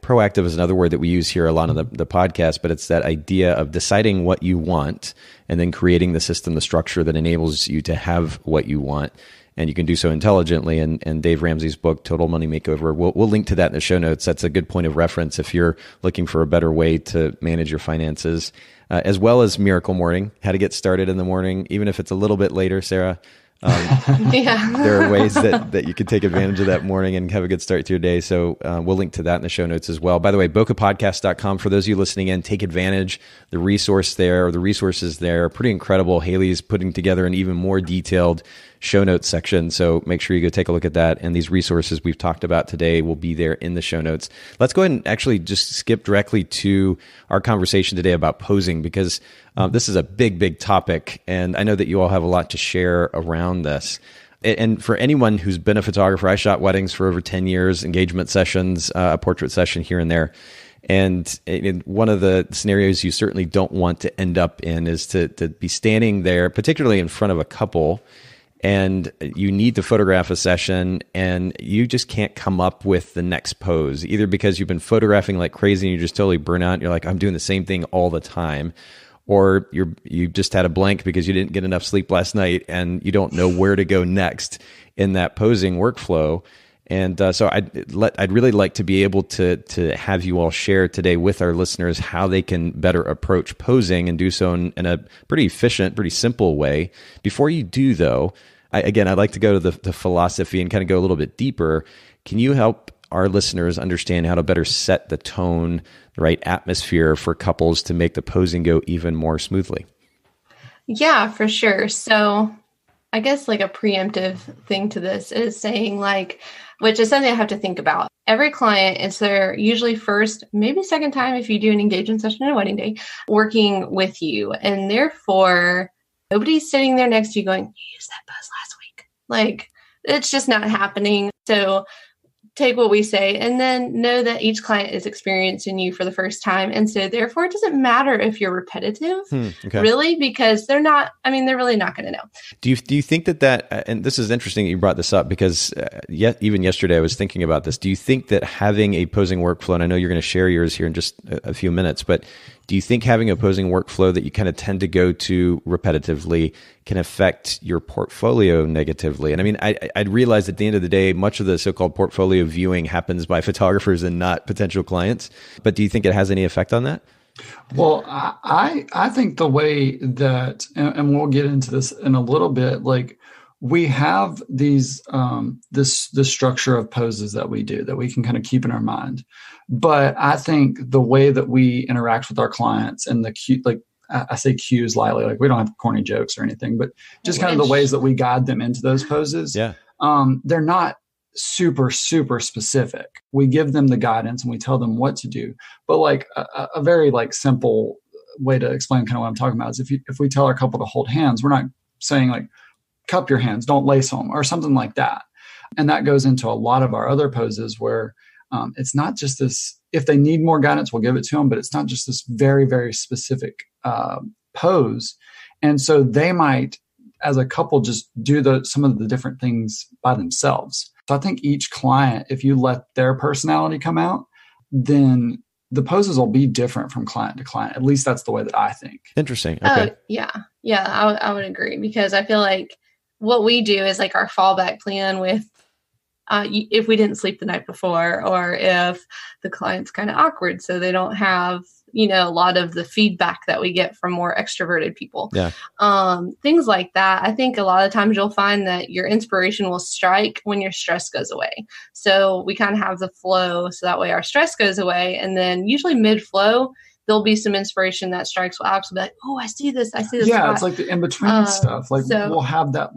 proactive is another word that we use here a lot on the podcast, but it's that idea of deciding what you want and then creating the system, the structure that enables you to have what you want. And you can do so intelligently. And Dave Ramsey's book, Total Money Makeover, we'll link to that in the show notes. That's a good point of reference if you're looking for a better way to manage your finances, as well as Miracle Morning, how to get started in the morning, even if it's a little bit later, Sarah. There are ways that you can take advantage of that morning and have a good start to your day. So we'll link to that in the show notes as well. By the way, bokehpodcast.com, for those of you listening in, take advantage. The resources there are pretty incredible. Haley's putting together an even more detailed show notes section. So make sure you go take a look at that. And these resources we've talked about today will be there in the show notes. Let's go ahead and actually just skip directly to our conversation today about posing, because this is a big, big topic. And I know that you all have a lot to share around this. And for anyone who's been a photographer, I shot weddings for over 10 years, engagement sessions, a portrait session here and there. And one of the scenarios you certainly don't want to end up in is to be standing there, particularly in front of a couple, and you need to photograph a session and you just can't come up with the next pose, either because you've been photographing like crazy and you're just totally burnt out and you're like, I'm doing the same thing all the time. Or you just had a blank because you didn't get enough sleep last night and you don't know where to go next in that posing workflow. And so I'd really like to be able to have you all share today with our listeners how they can better approach posing and do so in a pretty efficient, pretty simple way. Before you do, though, I'd like to go to the philosophy and kind of go a little bit deeper. Can you help our listeners understand how to better set the tone, the right atmosphere for couples to make the posing go even more smoothly? Yeah, for sure. So I guess like a preemptive thing to this is saying like, which is something I have to think about. Every client is their usually first, maybe second time if you do an engagement session and a wedding day, working with you. And therefore, nobody's sitting there next to you going, you used that buzz last week. Like, it's just not happening. So take what we say and then know that each client is experiencing you for the first time. And so therefore, it doesn't matter if you're repetitive, really, because they're really not going to know. Do you think that, and this is interesting that you brought this up because even yesterday I was thinking about this. Do you think that having a posing workflow, and I know you're going to share yours here in just a few minutes, but do you think having a posing workflow that you kind of tend to go to repetitively can affect your portfolio negatively? And I mean, I'd realize at the end of the day, much of the so-called portfolio viewing happens by photographers and not potential clients. But do you think it has any effect on that? Well, I think the way that, and we'll get into this in a little bit, like we have these, this structure of poses that we do that we can kind of keep in our mind. But I think the way that we interact with our clients and the cue, like I say cues lightly, like we don't have corny jokes or anything, but just kind of the ways that we guide them into those poses. Yeah. They're not super, super specific. We give them the guidance and we tell them what to do. But like a very like simple way to explain kind of what I'm talking about is if we tell our couple to hold hands, we're not saying like cup your hands, don't lace them or something like that. And that goes into a lot of our other poses where it's not just this, if they need more guidance, we'll give it to them, but it's not just this very, very specific pose. And so they might, as a couple, just do some of the different things by themselves. So I think each client, if you let their personality come out, then the poses will be different from client to client. At least that's the way that I think. Interesting. Okay. Yeah. I would agree because I feel like what we do is like our fallback plan with if we didn't sleep the night before or if the client's kind of awkward, so they don't have, a lot of the feedback that we get from more extroverted people. Yeah. Things like that. I think a lot of times you'll find that your inspiration will strike when your stress goes away. So we kind of have the flow. So that way our stress goes away. And then usually mid-flow, there'll be some inspiration that strikes. We'll absolutely be like, oh, I see this. Yeah. spot. It's like the in-between stuff. Like we'll have that,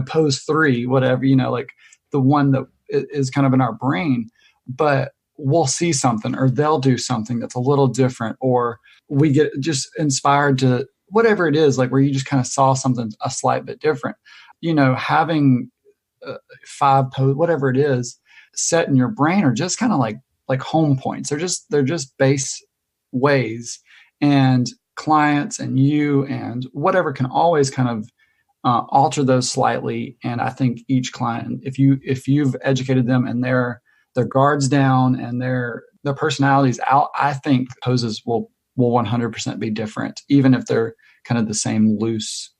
pose 3, whatever, like the one that is kind of in our brain, but we'll see something or they'll do something that's a little different, or we get just inspired to whatever it is, like where you just kind of saw something a slight bit different, having 5 pose, whatever it is set in your brain are just kind of like home points. They're just base ways, and clients and you and whatever can always kind of alter those slightly. And I think each client, if you've educated them and their guards down and their personalities out, I think poses will 100% be different, even if they're kind of the same loose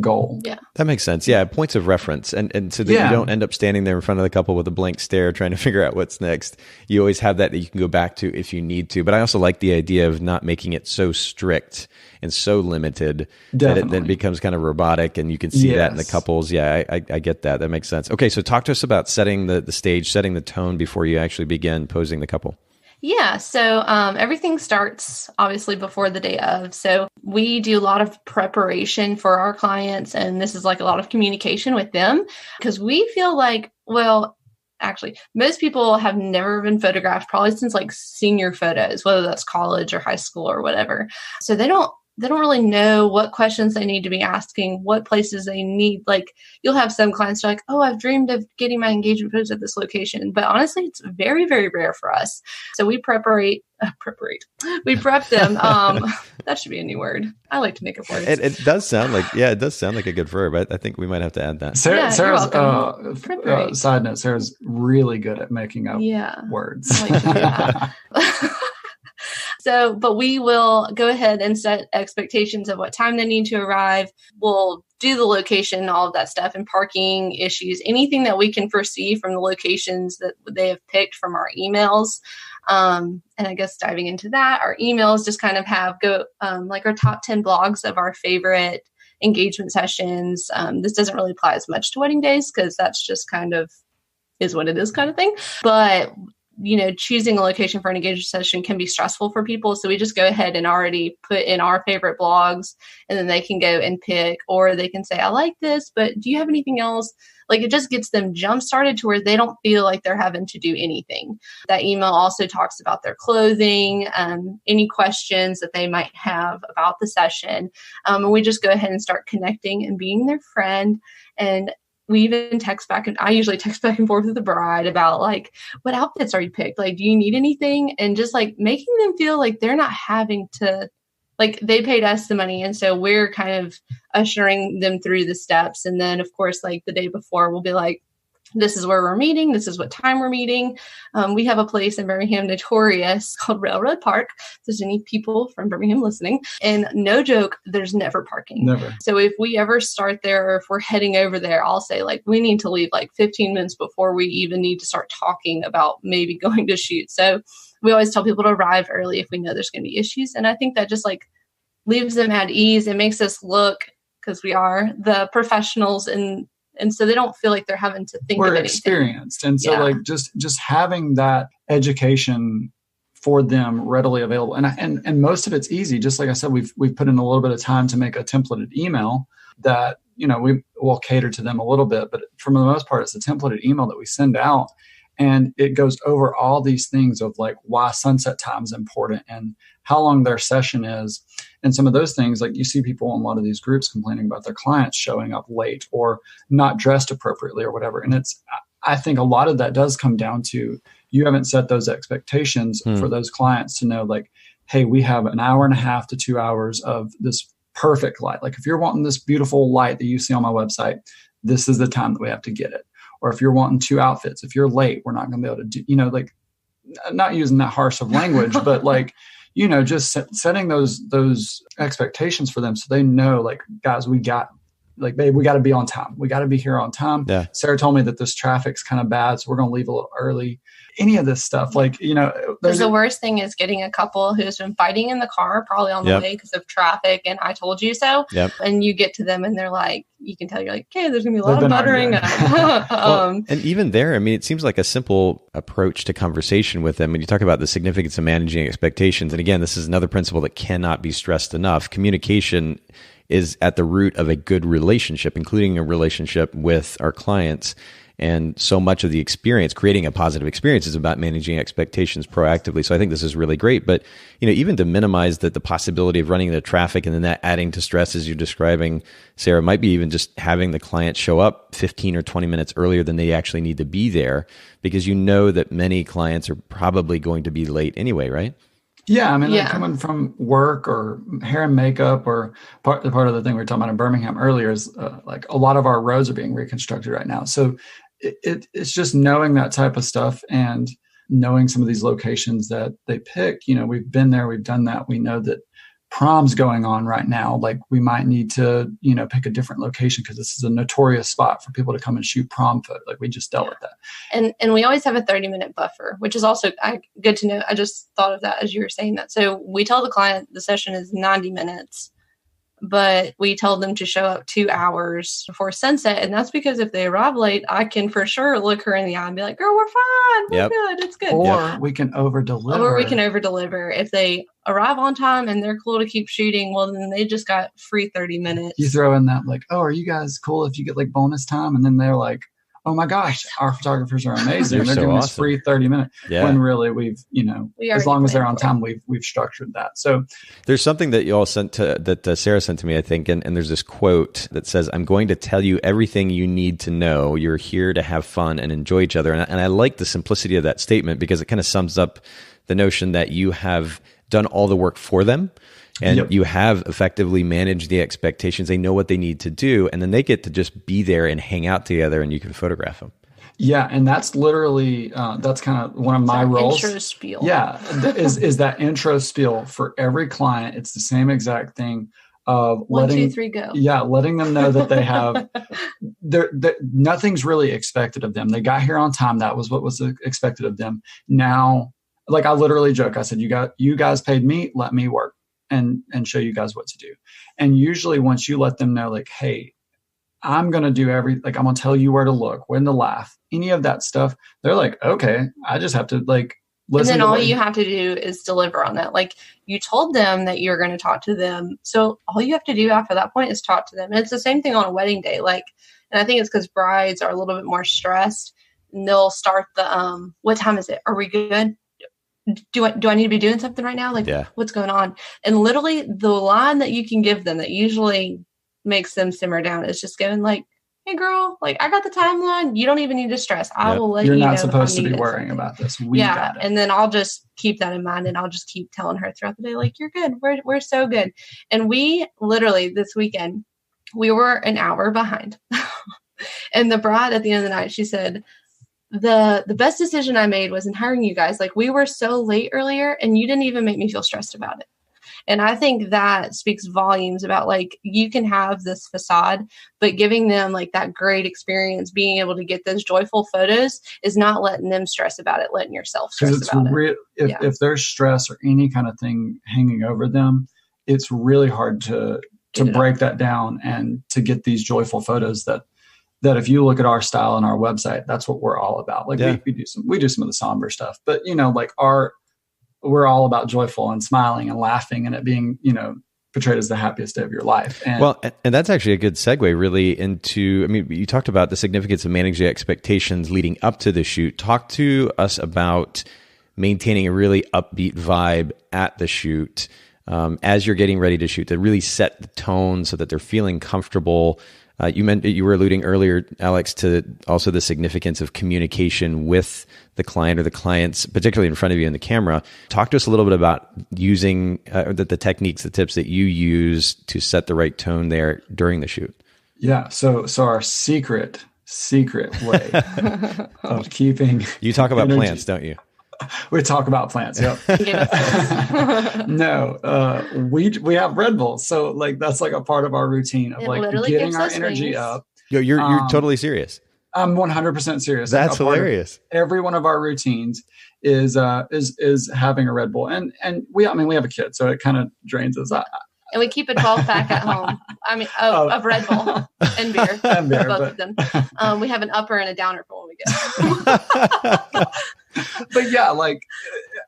goal. Yeah. That makes sense. Yeah. Points of reference. And so that you don't end up standing there in front of the couple with a blank stare trying to figure out what's next. You always have that you can go back to if you need to. But I also like the idea of not making it so strict and so limited that it then becomes kind of robotic, and you can see that in the couples. Yeah, I get that. That makes sense. Okay. So talk to us about setting the stage, setting the tone before you actually begin posing the couple. Yeah. So everything starts obviously before the day of. So we do a lot of preparation for our clients. And this is like a lot of communication with them because we feel like, well, actually, most people have never been photographed probably since like senior photos, whether that's college or high school or whatever. So they don't really know what questions they need to be asking, what places they need. Like you'll have some clients like, oh, I've dreamed of getting my engagement photos at this location. But honestly, it's very, very rare for us. So we prep them. That should be a new word. I like to make up words. It does sound like a good verb. I think we might have to add that. Sarah's side note, Sarah's really good at making up words. I like to do that. So, but we will go ahead and set expectations of what time they need to arrive. We'll do the location, all of that stuff, and parking issues, anything that we can foresee from the locations that they have picked from our emails. And I guess diving into that, our emails just kind of have like our top 10 blogs of our favorite engagement sessions. This doesn't really apply as much to wedding days because that's just kind of is what it is kind of thing. But choosing a location for an engagement session can be stressful for people. So we just go ahead and already put in our favorite blogs, and then they can go and pick, or they can say, I like this, but do you have anything else? Like, it just gets them jump started to where they don't feel like they're having to do anything. That email also talks about their clothing, any questions that they might have about the session. And we just go ahead and start connecting and being their friend. And we even text back, and I usually text back and forth with the bride about like, what outfits are you picked? Like, do you need anything? And just like making them feel like they're not having to, like, they paid us the money. And so we're kind of ushering them through the steps. And then of course, like the day before, we'll be like, this is where we're meeting. This is what time we're meeting. We have a place in Birmingham, notorious, called Railroad Park. If there's any people from Birmingham listening, and no joke, there's never parking. Never. So if we ever start there, or if we're heading over there, I'll say like, we need to leave like 15 minutes before we even need to start talking about maybe going to shoot. So we always tell people to arrive early if we know there's going to be issues. And I think that just like leaves them at ease. It makes us look, because we are the professionals, and so they don't feel like they're having to think of anything. We're experienced. And so like just having that education for them readily available. And most of it's easy. Just like I said, we've put in a little bit of time to make a templated email that, we will cater to them a little bit, but for the most part, it's a templated email that we send out. And it goes over all these things of like why sunset time is important and how long their session is. And some of those things, like you see people in a lot of these groups complaining about their clients showing up late or not dressed appropriately or whatever. And I think a lot of that does come down to you haven't set those expectations for those clients to know like, hey, we have an hour and a half to 2 hours of this perfect light. Like if you're wanting this beautiful light that you see on my website, this is the time that we have to get it. Or if you're wanting 2 outfits, if you're late, we're not going to be able to do, like not using that harsh of language, but like, just setting those expectations for them. So they know like, guys, babe, we got to be on time. We got to be here on time. Yeah. Sarah told me that this traffic's kind of bad, so we're going to leave a little early. Any of this stuff, like, there's the worst thing is getting a couple who's been fighting in the car, probably on the way because of traffic. And I told you so. Yep. And you get to them and they're like, you can tell you're like, okay, there's going to be a lot of buttering. And even there, I mean, it seems like a simple approach to conversation with them. When you talk about the significance of managing expectations. And again, this is another principle that cannot be stressed enough. Communication is at the root of a good relationship, including a relationship with our clients. And so much of the experience, creating a positive experience, is about managing expectations proactively. So I think this is really great. But even to minimize the possibility of running into traffic and then that adding to stress, as you're describing, Sarah, might be even just having the client show up 15 or 20 minutes earlier than they actually need to be there, because that many clients are probably going to be late anyway, right? Yeah, I mean, like coming from work or hair and makeup, or part of the thing we were talking about in Birmingham earlier is like a lot of our roads are being reconstructed right now. So it's just knowing that type of stuff and knowing some of these locations that they pick. We've been there, we've done that. We know that prom's going on right now. Like we might need to, pick a different location because this is a notorious spot for people to come and shoot prom photo. Like we just dealt with that. And we always have a 30-minute buffer, which is also good to know. I just thought of that as you were saying that. So we tell the client the session is 90 minutes, but we told them to show up 2 hours before sunset. And that's because if they arrive late, I can for sure look her in the eye and be like, girl, we're fine. We're good. It's good. Or we can over deliver. If they arrive on time and they're cool to keep shooting, well, then they just got free 30 minutes. You throw in that like, oh, are you guys cool if you get like bonus time? And then they're like, oh my gosh, our photographers are amazing. They're giving us free 30 minutes. Yeah. When really we've, as long as they're on time, we've structured that. So there's something that you all sent that Sarah sent to me, I think. And there's this quote that says, I'm going to tell you everything you need to know. You're here to have fun and enjoy each other. And I like the simplicity of that statement because it kind of sums up the notion that you have done all the work for them. And you have effectively managed the expectations. They know what they need to do. And then they get to just be there and hang out together and you can photograph them. Yeah. And that's literally, that's kind of one of my roles. Intro spiel. Yeah. is that intro spiel for every client. It's the same exact thing of 1, 2, 3, go. Yeah. Letting them know that they have, nothing's really expected of them. They got here on time. That was what was expected of them. Now, like I literally joke, I said, you guys paid me, let me work and show you guys what to do. And usually once you let them know like, hey, I'm going to do I'm going to tell you where to look, when to laugh, any of that stuff. They're like, okay, I just have to like listen. And then all you have to do is deliver on that. Like you told them that you're going to talk to them. So all you have to do after that point is talk to them. And it's the same thing on a wedding day. Like, and I think it's because brides are a little bit more stressed and they'll start the, what time is it? Are we good? Do I need to be doing something right now? Like what's going on? And literally the line that you can give them that usually makes them simmer down is just going like, hey girl, like I got the timeline. You don't even need to stress. I will let you know. You're not supposed to be worrying about this. We got it. And then I'll just keep that in mind and I'll just keep telling her throughout the day, like, you're good. We're so good. And we literally this weekend, we were an hour behind. And the bride at the end of the night, she said, the best decision I made was in hiring you guys. Like we were so late earlier and you didn't even make me feel stressed about it. And I think that speaks volumes about like, you can have this facade, but giving them like that great experience, being able to get those joyful photos is not letting them stress about it, letting yourself stress about it. If there's stress or any kind of thing hanging over them, it's really hard to break that down and to get these joyful photos that if you look at our style and our website, that's what we're all about. Like we do some of the somber stuff, but like we're all about joyful and smiling and laughing and it being, portrayed as the happiest day of your life. And that's actually a good segue really into, you talked about the significance of managing expectations leading up to the shoot. Talk to us about maintaining a really upbeat vibe at the shoot as you're getting ready to shoot, to really set the tone so that they're feeling comfortable. You were alluding earlier, Alex, to also the significance of communication with the client or the clients, particularly in front of you in the camera. Talk to us a little bit about using the techniques, the tips that you use to set the right tone there during the shoot. Yeah. So our secret way of keeping. You talk about plants, don't you? We talk about plants. Yep. No, we have Red Bulls. So like, that's like a part of our routine of like getting our energy up. You're totally serious. I'm 100% serious. That's hilarious. Every one of our routines is having a Red Bull, and we have a kid, so it kind of drains us. And we keep a 12-pack at home. Of Red Bull and beer. Both of them. We have an upper and a downer for when we go. But yeah, like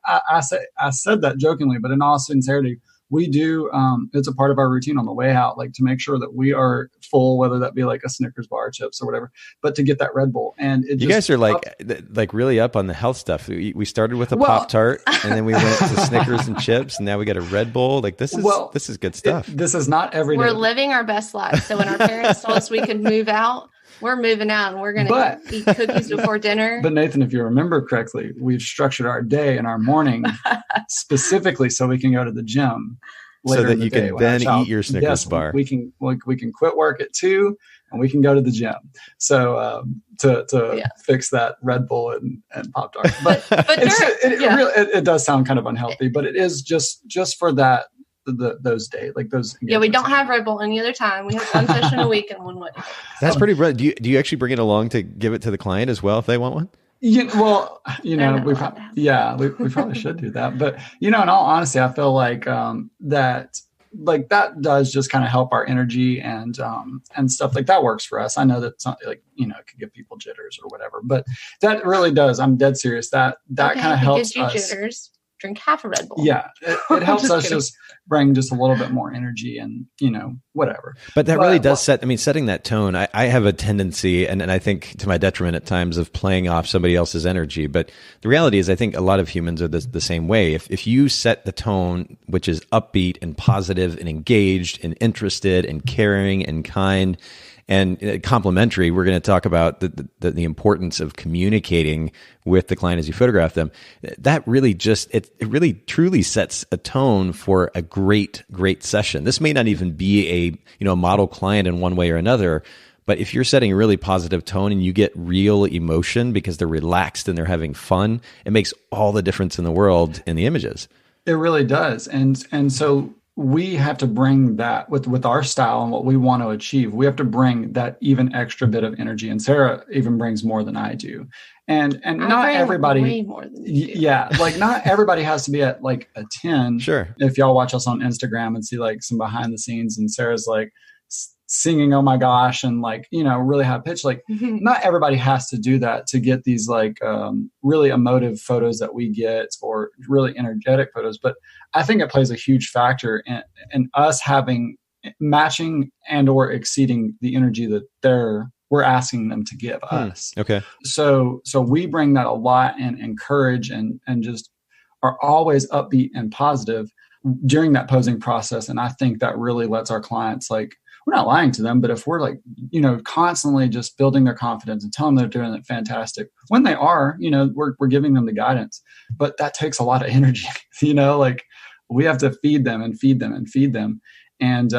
I said that jokingly, but in all sincerity, we do. It's a part of our routine on the way out, like to make sure that we are full, whether that be like a Snickers bar, chips, or whatever. But to get that Red Bull, and you guys are like really up on the health stuff. We started with a Pop-Tart, and then we went to Snickers and chips, and now we got a Red Bull. Like this is good stuff. This is not every day. We're living our best life. So when our parents told us we could move out, we're moving out and we're going to eat cookies before dinner. But Nathan, if you remember correctly, we've structured our day and our morning specifically so we can go to the gym later so that in the you day can then eat your Snickers bar. We can quit work at 2 and we can go to the gym. So to fix that Red Bull and Pop-Tart. But it does sound kind of unhealthy, but it is just for that. Those days, like those. Yeah, we don't have Red Bull any other time. We have one session a week and one wedding. That's pretty brilliant. Do you actually bring it along to give it to the client as well if they want one? We probably should do that. But in all honesty, I feel like that does just kind of help our energy and stuff like that works for us. I know that it could give people jitters or whatever, but that really does. I'm dead serious. That kind of helps us. Jitters. Drink half a Red Bull. Yeah, it helps us just bring just a little bit more energy and whatever. But that really does setting that tone. I have a tendency, and I think to my detriment at times, of playing off somebody else's energy. But the reality is, I think a lot of humans are the same way. If you set the tone, which is upbeat and positive and engaged and interested and caring and kind and complimentary, we're going to talk about the importance of communicating with the client as you photograph them. That really it really truly sets a tone for a great session. This may not even be a model client in one way or another, but if you're setting a really positive tone and you get real emotion because they're relaxed and they're having fun, it makes all the difference in the world in the images. It really does. And so we have to bring that with our style and what we want to achieve. We have to bring that even extra bit of energy. And Sarah even brings more than I do. And not everybody, way more than you do. Yeah, like not everybody has to be at like a 10. Sure. If y'all watch us on Instagram and see like some behind the scenes, and Sarah's like singing, oh my gosh, and like, really high pitch. Like not everybody has to do that to get these like really emotive photos that we get, or really energetic photos. But I think it plays a huge factor in us matching and or exceeding the energy that we're asking them to give us. Okay. So we bring that a lot and encourage and just are always upbeat and positive during that posing process. And I think that really lets our clients, like, we're not lying to them, but if we're like, constantly just building their confidence and telling them they're doing it fantastic, when they are, we're giving them the guidance, but that takes a lot of energy, like we have to feed them and feed them and feed them. And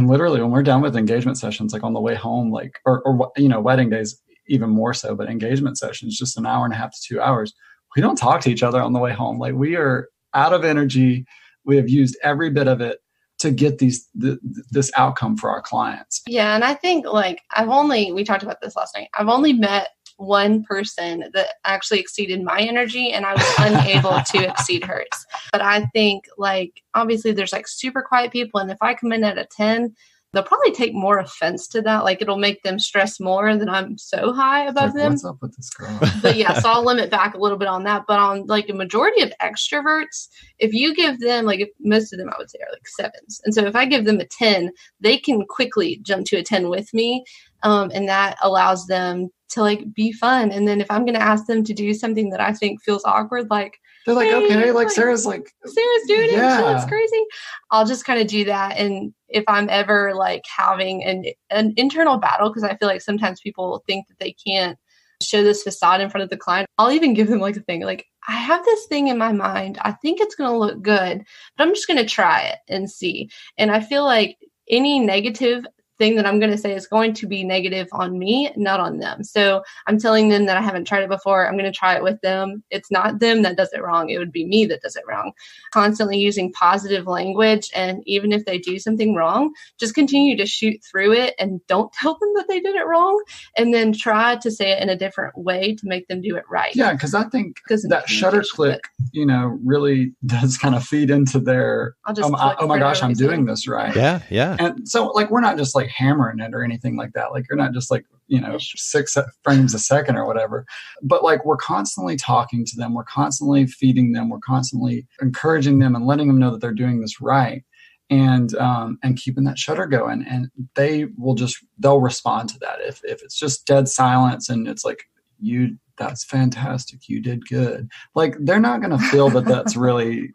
literally when we're done with engagement sessions, like on the way home, like, or wedding days, even more so, but engagement sessions, just an hour and a half to 2 hours, we don't talk to each other on the way home. Like we are out of energy. We have used every bit of it to get this outcome for our clients. Yeah. And I think like we talked about this last night. I've only met one person that actually exceeded my energy, and I was unable to exceed hers. But I think like, obviously there's like super quiet people. And if I come in at a 10, they'll probably take more offense to that. Like it'll make them stress more than I'm so high above them. What's up with this girl? But yeah, so I'll limit back a little bit on that. But on like a majority of extroverts, if you give them if most of them I would say are like 7s. And so if I give them a 10, they can quickly jump to a 10 with me. And that allows them to like be fun. And then if I'm going to ask them to do something that I think feels awkward, like, they're like, hey, okay, like Sarah's doing it. She looks crazy. I'll just kind of do that. And if I'm ever like having an internal battle, because I feel like sometimes people think that they can't show this facade in front of the client, I'll even give them like a thing. Like, I have this thing in my mind. I think it's going to look good, but I'm just going to try it and see. And I feel like any negative thing that I'm going to say is going to be negative on me, not on them. So I'm telling them that I haven't tried it before. I'm going to try it with them. It's not them that does it wrong. It would be me that does it wrong. Constantly using positive language. And even if they do something wrong, just continue to shoot through it and don't tell them that they did it wrong. And then try to say it in a different way to make them do it right. Yeah. Cause I think that shutter click, really does kind of feed into their, oh my gosh, I'm doing this right. Yeah. Yeah. And so like, we're not just like hammering it or anything like that. Like you're not just like, 6 frames a second or whatever, but like we're constantly talking to them. We're constantly feeding them. We're constantly encouraging them and letting them know that they're doing this right. And keeping that shutter going, and they'll respond to that. If it's just dead silence and it's like, that's fantastic, you did good. Like they're not going to feel that that's really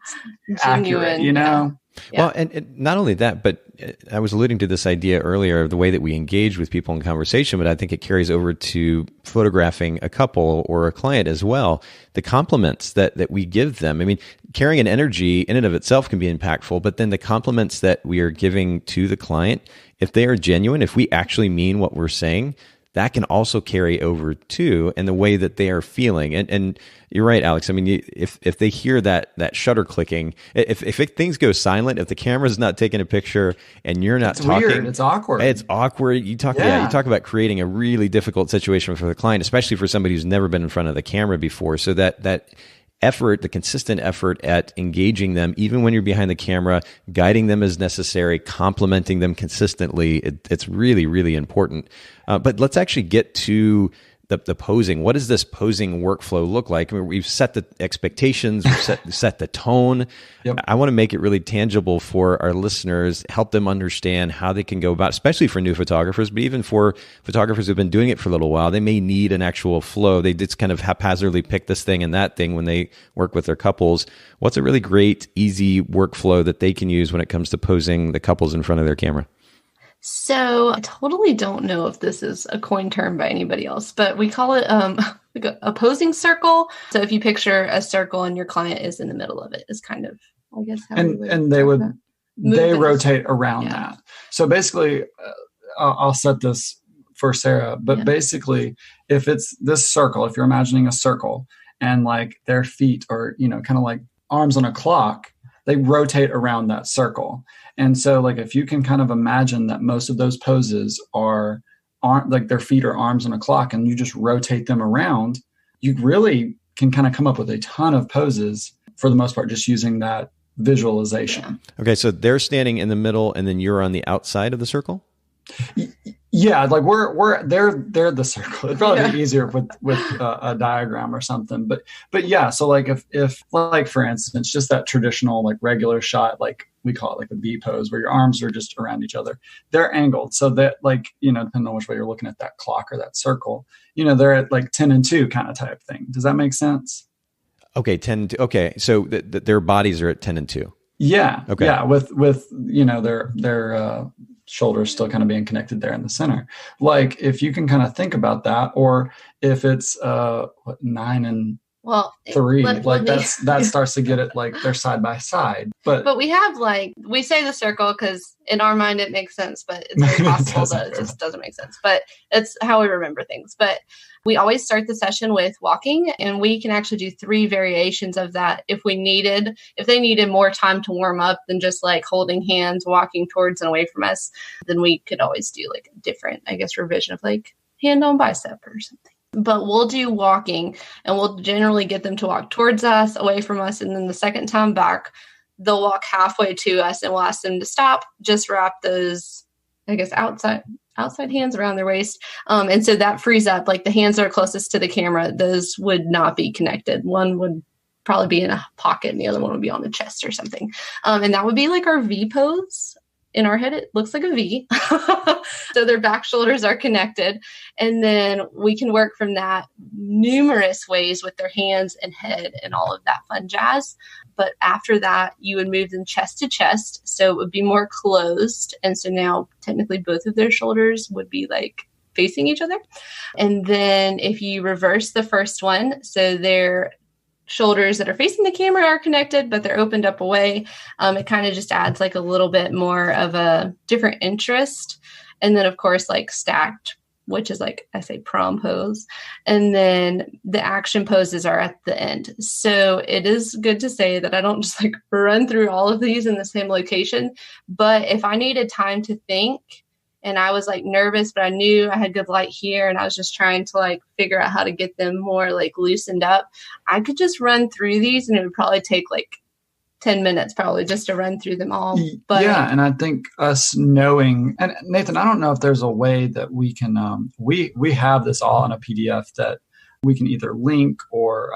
accurate, Yeah. Well, and not only that, but I was alluding to this idea earlier of the way that we engage with people in conversation, but I think it carries over to photographing a couple or a client as well. The compliments that we give them. I mean, carrying an energy in and of itself can be impactful, but then the compliments that we are giving to the client, if they are genuine, if we actually mean what we're saying, that can also carry over too, and the way that they are feeling. And you're right, Alex. I mean, if they hear that shutter clicking, if things go silent, if the camera's not taking a picture and you're not talking, weird. It's awkward. It's awkward. You talk about creating a really difficult situation for the client, especially for somebody who's never been in front of the camera before. So that effort, the consistent effort at engaging them, even when you're behind the camera, guiding them as necessary, complimenting them consistently, it's really, really important. But let's actually get to the posing. What does this posing workflow look like? I mean, we've set the expectations, we've set the tone. Yep. I want to make it really tangible for our listeners, help them understand how they can go about, especially for new photographers, but even for photographers who've been doing it for a little while. They may need an actual flow. They just kind of haphazardly pick this thing and that thing when they work with their couples. What's a really great, easy workflow that they can use when it comes to posing the couples in front of their camera? So I totally don't know if this is a coined term by anybody else, but we call it like a posing circle. So if you picture a circle and your client is in the middle of it, is kind of, I guess, how they rotate around that. So basically, I'll set this for Sarah, but basically, if it's this circle, if you're imagining a circle and like their feet are, kind of like arms on a clock, they rotate around that circle. And so like, if you can kind of imagine that most of those poses aren't like their feet or arms on a clock and you just rotate them around, you really can kind of come up with a ton of poses for the most part, just using that visualization. Okay. So they're standing in the middle and then you're on the outside of the circle? Yeah, like they're the circle. It'd probably be easier with a diagram or something. But yeah, so like if like for instance, just that traditional like regular shot, like we call it like the V pose, where your arms are just around each other. They're angled so that like, depending on which way you're looking at that clock or that circle, they're at like 10 and 2 kind of type thing. Does that make sense? Okay, 10 and 2. Okay, so their bodies are at 10 and 2. Yeah. Okay. Yeah, with their shoulders still kind of being connected there in the center. Like if you can kind of think about that, or if it's 9 and 3, that starts to get it like they're side by side. But we have we say the circle because in our mind it makes sense, but it's very possible that it just doesn't make sense. But it's how we remember things. But we always start the session with walking, and we can actually do 3 variations of that if they needed more time to warm up than just like holding hands, walking towards and away from us, then we could always do like a different, I guess, revision of like hand on bicep or something. But we'll do walking, and we'll generally get them to walk towards us, away from us. And then the second time back, they'll walk halfway to us, and we'll ask them to stop, just wrap those, I guess, outside hands around their waist. And so that frees up, like the hands that are closest to the camera, those would not be connected. One would probably be in a pocket and the other one would be on the chest or something. And that would be like our V pose. In our head, it looks like a V. So their back shoulders are connected. And then we can work from that numerous ways with their hands and head and all of that fun jazz. But after that, you would move them chest to chest. So it would be more closed. And so now technically both of their shoulders would be like facing each other. And then if you reverse the first one, so their shoulders that are facing the camera are connected, but they're opened up away. It kind of just adds like a little bit more of a different interest. And then of course, like stacked, which is like, I say prom pose. And then the action poses are at the end. So it is good to say that I don't just like run through all of these in the same location. But if I needed time to think, and I was like nervous, but I knew I had good light here, and I was just trying to like figure out how to get them more like loosened up, I could just run through these, and it would probably take like 10 minutes probably just to run through them all. But yeah, and I think us knowing, and Nathan, I don't know if there's a way that we can, we have this all in a PDF that we can either link or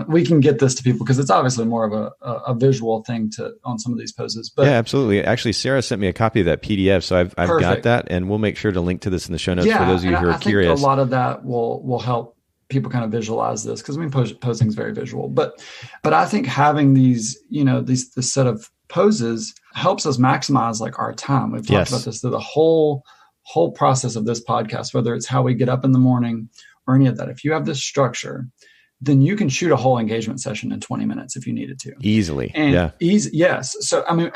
we can get this to people because it's obviously more of a visual thing on some of these poses. But yeah, absolutely. Actually, Sara sent me a copy of that PDF, so I've got that, and we'll make sure to link to this in the show notes for those of you who are curious. Think a lot of that will help people kind of visualize this because posing is very visual. But I think having these, this set of poses helps us maximize like our time. We've talked about this through the whole process of this podcast, whether it's how we get up in the morning or any of that. If you have this structure, then you can shoot a whole engagement session in 20 minutes if you needed to. Easily. Yes. So, I mean,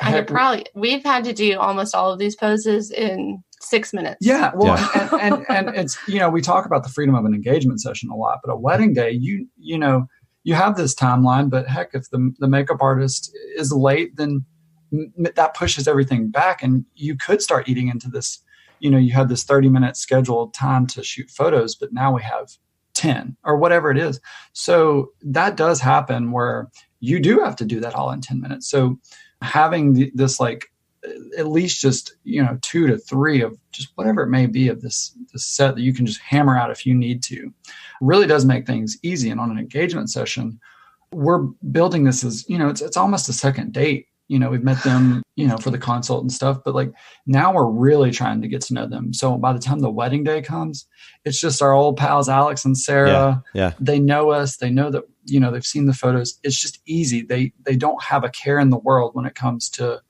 we've had to do almost all of these poses in 6 minutes. Yeah. Well, and it's, we talk about the freedom of an engagement session a lot, but a wedding day, you have this timeline, but heck, if the makeup artist is late, then that pushes everything back, and you could start eating into this. You had this 30-minute scheduled time to shoot photos, but now we have 10 or whatever it is. So that does happen where you do have to do that all in 10 minutes. So having this like at least just 2 to 3 of just whatever it may be of this set that you can just hammer out if you need to really does make things easy. And on an engagement session, we're building this as it's almost a second date. We've met them, for the consult and stuff, but like now we're really trying to get to know them. So by the time the wedding day comes, it's just our old pals, Alex and Sara. Yeah. They know us. They know that, they've seen the photos. It's just easy. They don't have a care in the world when it comes to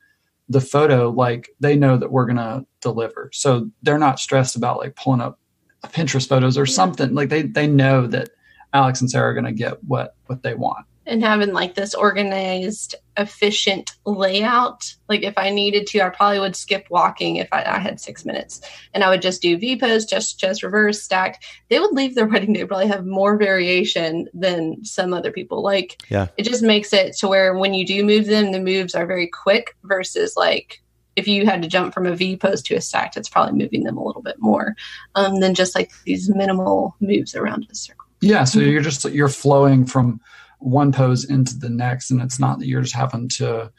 the photo. Like they know that we're going to deliver. So they're not stressed about like pulling up Pinterest photos or something. Like they know that Alex and Sara are going to get what they want. And having like this organized, efficient layout. Like if I needed to, I probably would skip walking if I had 6 minutes, and I would just do V pose, just reverse, stacked. They would leave their wedding day probably have more variation than some other people. Like it just makes it to where when you do move them, the moves are very quick versus like if you had to jump from a V pose to a stacked, it's probably moving them a little bit more than just like these minimal moves around a circle. Yeah. So you're flowing from one pose into the next, and it's not that you're just having to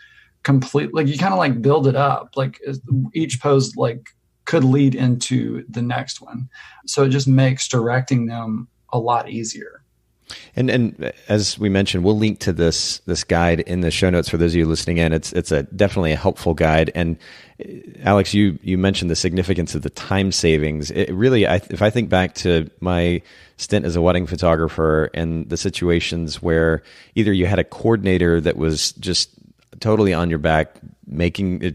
complete, like you kind of like build it up, like each pose like could lead into the next one. So it just makes directing them a lot easier. And as we mentioned, we'll link to this guide in the show notes for those of you listening in. It's definitely a helpful guide. And Alex, you mentioned the significance of the time savings. It really, if I think back to my stint as a wedding photographer and the situations where either you had a coordinator that was just totally on your back,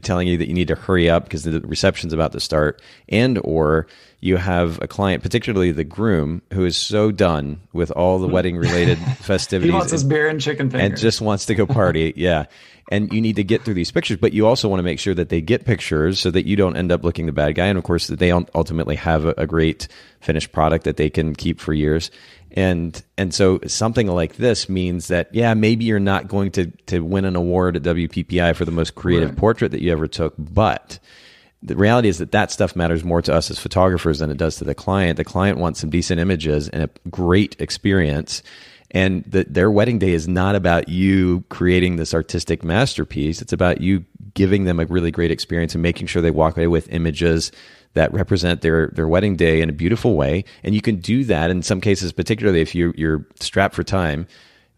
telling you that you need to hurry up because the reception's about to start, and or you have a client, particularly the groom, who is so done with all the wedding related festivities. He wants his beer and chicken fingers. And just wants to go party. Yeah. And you need to get through these pictures, but you also want to make sure that they get pictures so that you don't end up looking the bad guy. And of course, that they ultimately have a great finished product that they can keep for years. And so something like this means that, yeah, maybe you're not going to win an award at WPPI for the most creative portrait that you ever took, but the reality is that stuff matters more to us as photographers than it does to the client. The client wants some decent images and a great experience. And their wedding day is not about you creating this artistic masterpiece. It's about you giving them a really great experience and making sure they walk away with images that represent their wedding day in a beautiful way. And you can do that in some cases, particularly if you're strapped for time,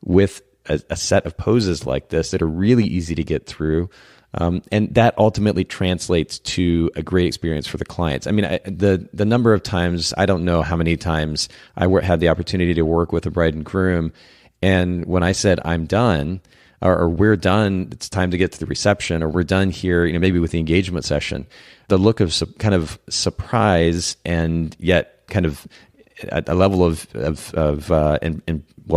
with a set of poses like this that are really easy to get through. And that ultimately translates to a great experience for the clients. I mean, the number of times, I don't know how many times I had the opportunity to work with a bride and groom. And when I said, I'm done, or we're done, it's time to get to the reception, or we're done here, maybe with the engagement session, the look of kind of surprise and yet kind of a level of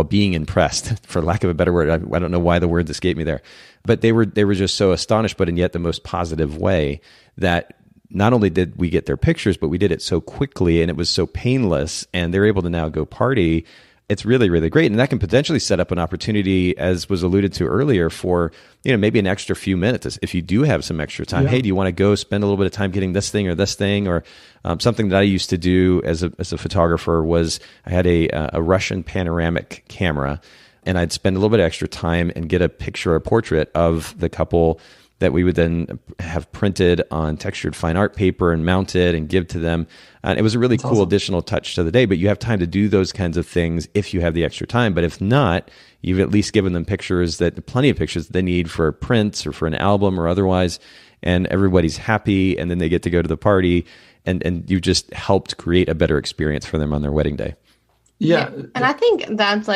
being impressed, for lack of a better word. I don't know why the word escaped me there, but they were just so astonished, but in yet the most positive way, that not only did we get their pictures, but we did it so quickly and it was so painless, and they're able to now go party. It's really, really great. And that can potentially set up an opportunity, as was alluded to earlier, for, maybe an extra few minutes. If you do have some extra time, hey, do you want to go spend a little bit of time getting this thing? Or something that I used to do as a photographer was I had a Russian panoramic camera, and I'd spend a little bit of extra time and get a picture or portrait of the couple that we would then have printed on textured fine art paper and mounted and give to them. And it was a really cool awesome additional touch to the day, but you have time to do those kinds of things if you have the extra time. But if not, you've at least given them plenty of pictures that they need for prints or for an album or otherwise, and everybody's happy, and then they get to go to the party, and you just helped create a better experience for them on their wedding day. Yeah. And I think that's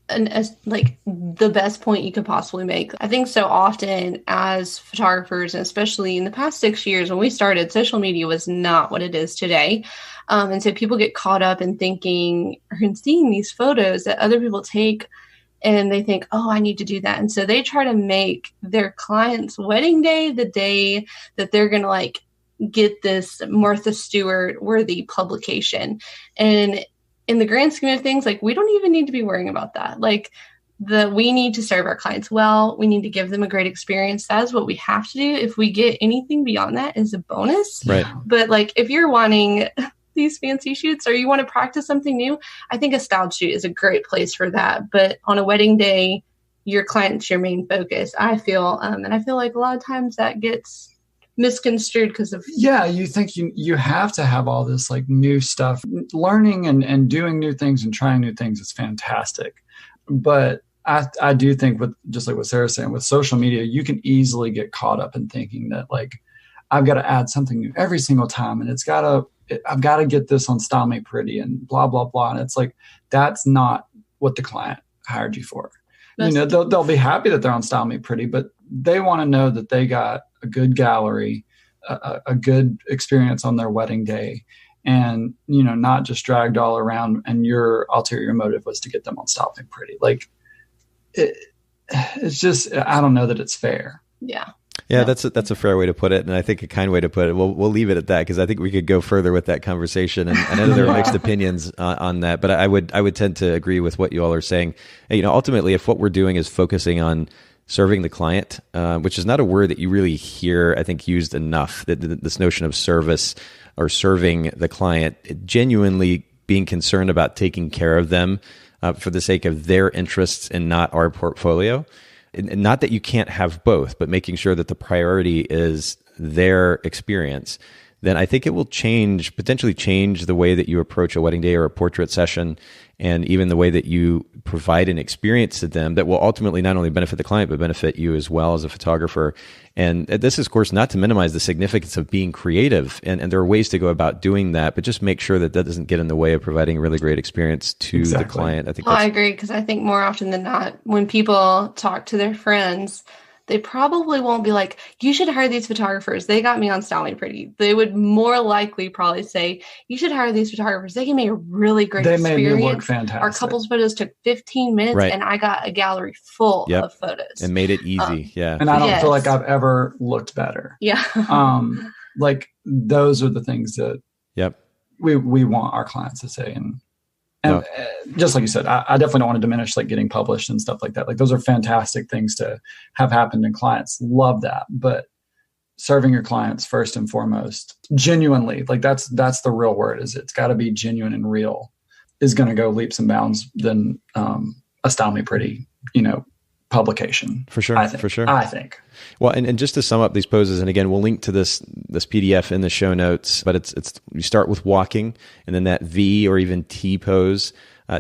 the best point you could possibly make. I think so often as photographers, and especially in the past 6 years when we started, social media was not what it is today. And so people get caught up in thinking or in seeing these photos that other people take, and they think, oh, I need to do that. And so they try to make their client's wedding day the day that they're going to get this Martha Stewart worthy publication. And in the grand scheme of things, we don't even need to be worrying about that. We need to serve our clients well. We need to give them a great experience. That is what we have to do. If we get anything beyond that is a bonus. Right. But if you're wanting these fancy shoots or you want to practice something new, I think a styled shoot is a great place for that. But on a wedding day, your client's your main focus, I feel. And I feel like a lot of times that gets misconstrued because of you think you have to have all this new stuff. Learning and doing new things and trying new things is fantastic, but I do think, with just like what Sarah's saying, with social media, you can easily get caught up in thinking that I've got to add something new every single time, and I've got to get this on Style Made Pretty and blah blah blah, and it's that's not what the client hired you for. They'll be happy that they're on Style Made Pretty, but they want to know that they got a good gallery, a good experience on their wedding day, and, not just dragged all around, and your ulterior motive was to get them on Style Made Pretty. It's just, I don't know that it's fair. Yeah. Yeah, that's a fair way to put it, and I think a kind way to put it. We'll leave it at that, because I think we could go further with that conversation, and I know there are mixed opinions on that, but I would tend to agree with what you all are saying. Ultimately, if what we're doing is focusing on serving the client, which is not a word that you really hear, I think, used enough, this notion of service or serving the client, genuinely being concerned about taking care of them for the sake of their interests and not our portfolio. And not that you can't have both, but making sure that the priority is their experience, then I think it will potentially change the way that you approach a wedding day or a portrait session, and even the way that you provide an experience to them that will ultimately not only benefit the client, but benefit you as well as a photographer. And this is, of course, not to minimize the significance of being creative. And there are ways to go about doing that, but just make sure that doesn't get in the way of providing a really great experience to the client. I agree, because I think more often than not, when people talk to their friends, they probably won't be like, you should hire these photographers. They got me on Style Me Pretty. They would more likely probably say, you should hire these photographers. They can make a really great experience. They made me look fantastic. Our couples photos took 15 minutes and I got a gallery full of photos. And made it easy. And I don't feel like I've ever looked better. Yeah. Like those are the things that we want our clients to say. And just like you said, I definitely don't want to diminish like getting published and stuff like that. Like those are fantastic things to have happened, and clients love that. But serving your clients first and foremost, genuinely, like that's the real word. Is it's got to be genuine and real. Is going to go leaps and bounds than a Style Me Pretty, publication. For sure. I think. Well, and just to sum up these poses, and again, we'll link to this PDF in the show notes, but it's you start with walking, and then that V or even T pose,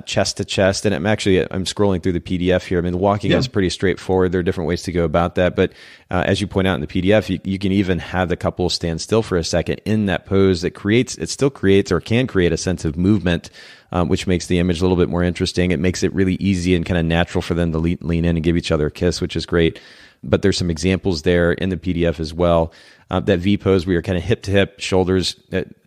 chest to chest. And I'm scrolling through the PDF here. I mean, the walking is pretty straightforward. There are different ways to go about that. But as you point out in the PDF, you can even have the couple stand still for a second in that pose. It still creates or can create a sense of movement, which makes the image a little bit more interesting. It makes it really easy and kind of natural for them to lean in and give each other a kiss, which is great. But there's some examples there in the PDF as well. That V pose, we are kind of hip to hip, shoulders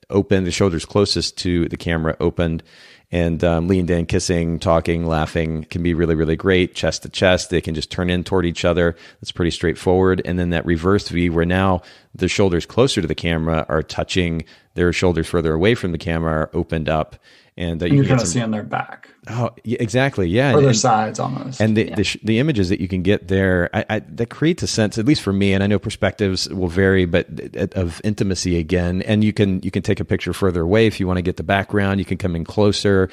open, the shoulders closest to the camera opened, and leaned in, kissing, talking, laughing can be really, really great. Chest to chest, they can just turn in toward each other. That's pretty straightforward. And then that reverse V, where now the shoulders closer to the camera are touching, their shoulders further away from the camera are opened up. And you're kind of seeing their back. Oh, yeah, exactly. Yeah. Or their sides almost. And the images that you can get there, that creates a sense, at least for me, and I know perspectives will vary, but of intimacy again. And you can take a picture further away if you want to get the background. You can come in closer,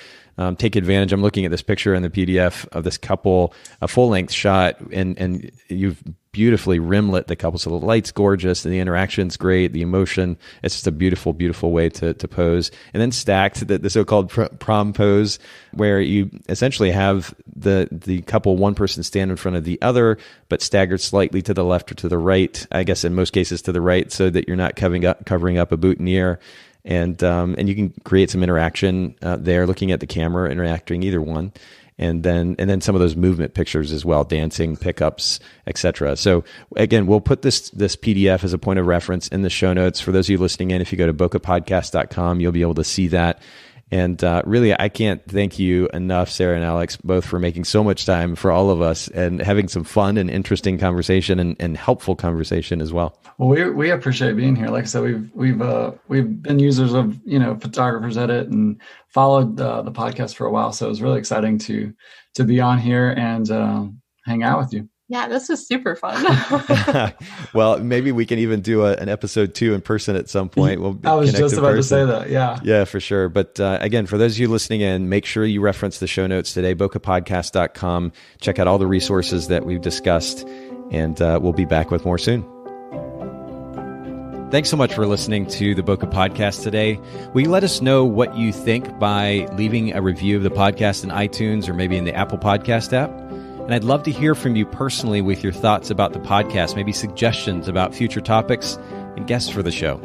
take advantage. I'm looking at this picture in the PDF of this couple, a full length shot, and you've beautifully rimlit the couple. So the light's gorgeous and the interaction's great. The emotion, it's just a beautiful, beautiful way to pose. And then stacked, the so-called prom pose, where you essentially have the couple, one person stand in front of the other, but staggered slightly to the left or to the right. I guess in most cases to the right, so that you're not covering up a boutonniere. And you can create some interaction there, looking at the camera, interacting either one. And then some of those movement pictures as well, dancing, pickups, etc. So again, we'll put this PDF as a point of reference in the show notes. For those of you listening in, if you go to bokehpodcast.com, you'll be able to see that. And really, I can't thank you enough, Sarah and Alex, both for making so much time for all of us and having some fun and interesting conversation and helpful conversation as well. Well, we appreciate being here. Like I said, we've been users of Photographers Edit and followed the podcast for a while, so it was really exciting to be on here and hang out with you. Yeah, this was super fun. Well, maybe we can even do an episode 2 in person at some point. I was just about to say that. Yeah. Yeah, for sure. But again, for those of you listening in, make sure you reference the show notes today, bokehpodcast.com. Check out all the resources that we've discussed, and we'll be back with more soon. Thanks so much for listening to the Bokeh Podcast today. Will you let us know what you think by leaving a review of the podcast in iTunes or maybe in the Apple Podcast app? And I'd love to hear from you personally with your thoughts about the podcast, maybe suggestions about future topics and guests for the show.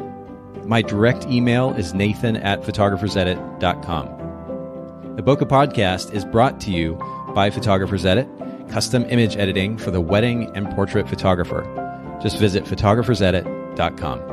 My direct email is nathan@photographersedit.com. The Bokeh Podcast is brought to you by Photographers Edit, custom image editing for the wedding and portrait photographer. Just visit photographersedit.com.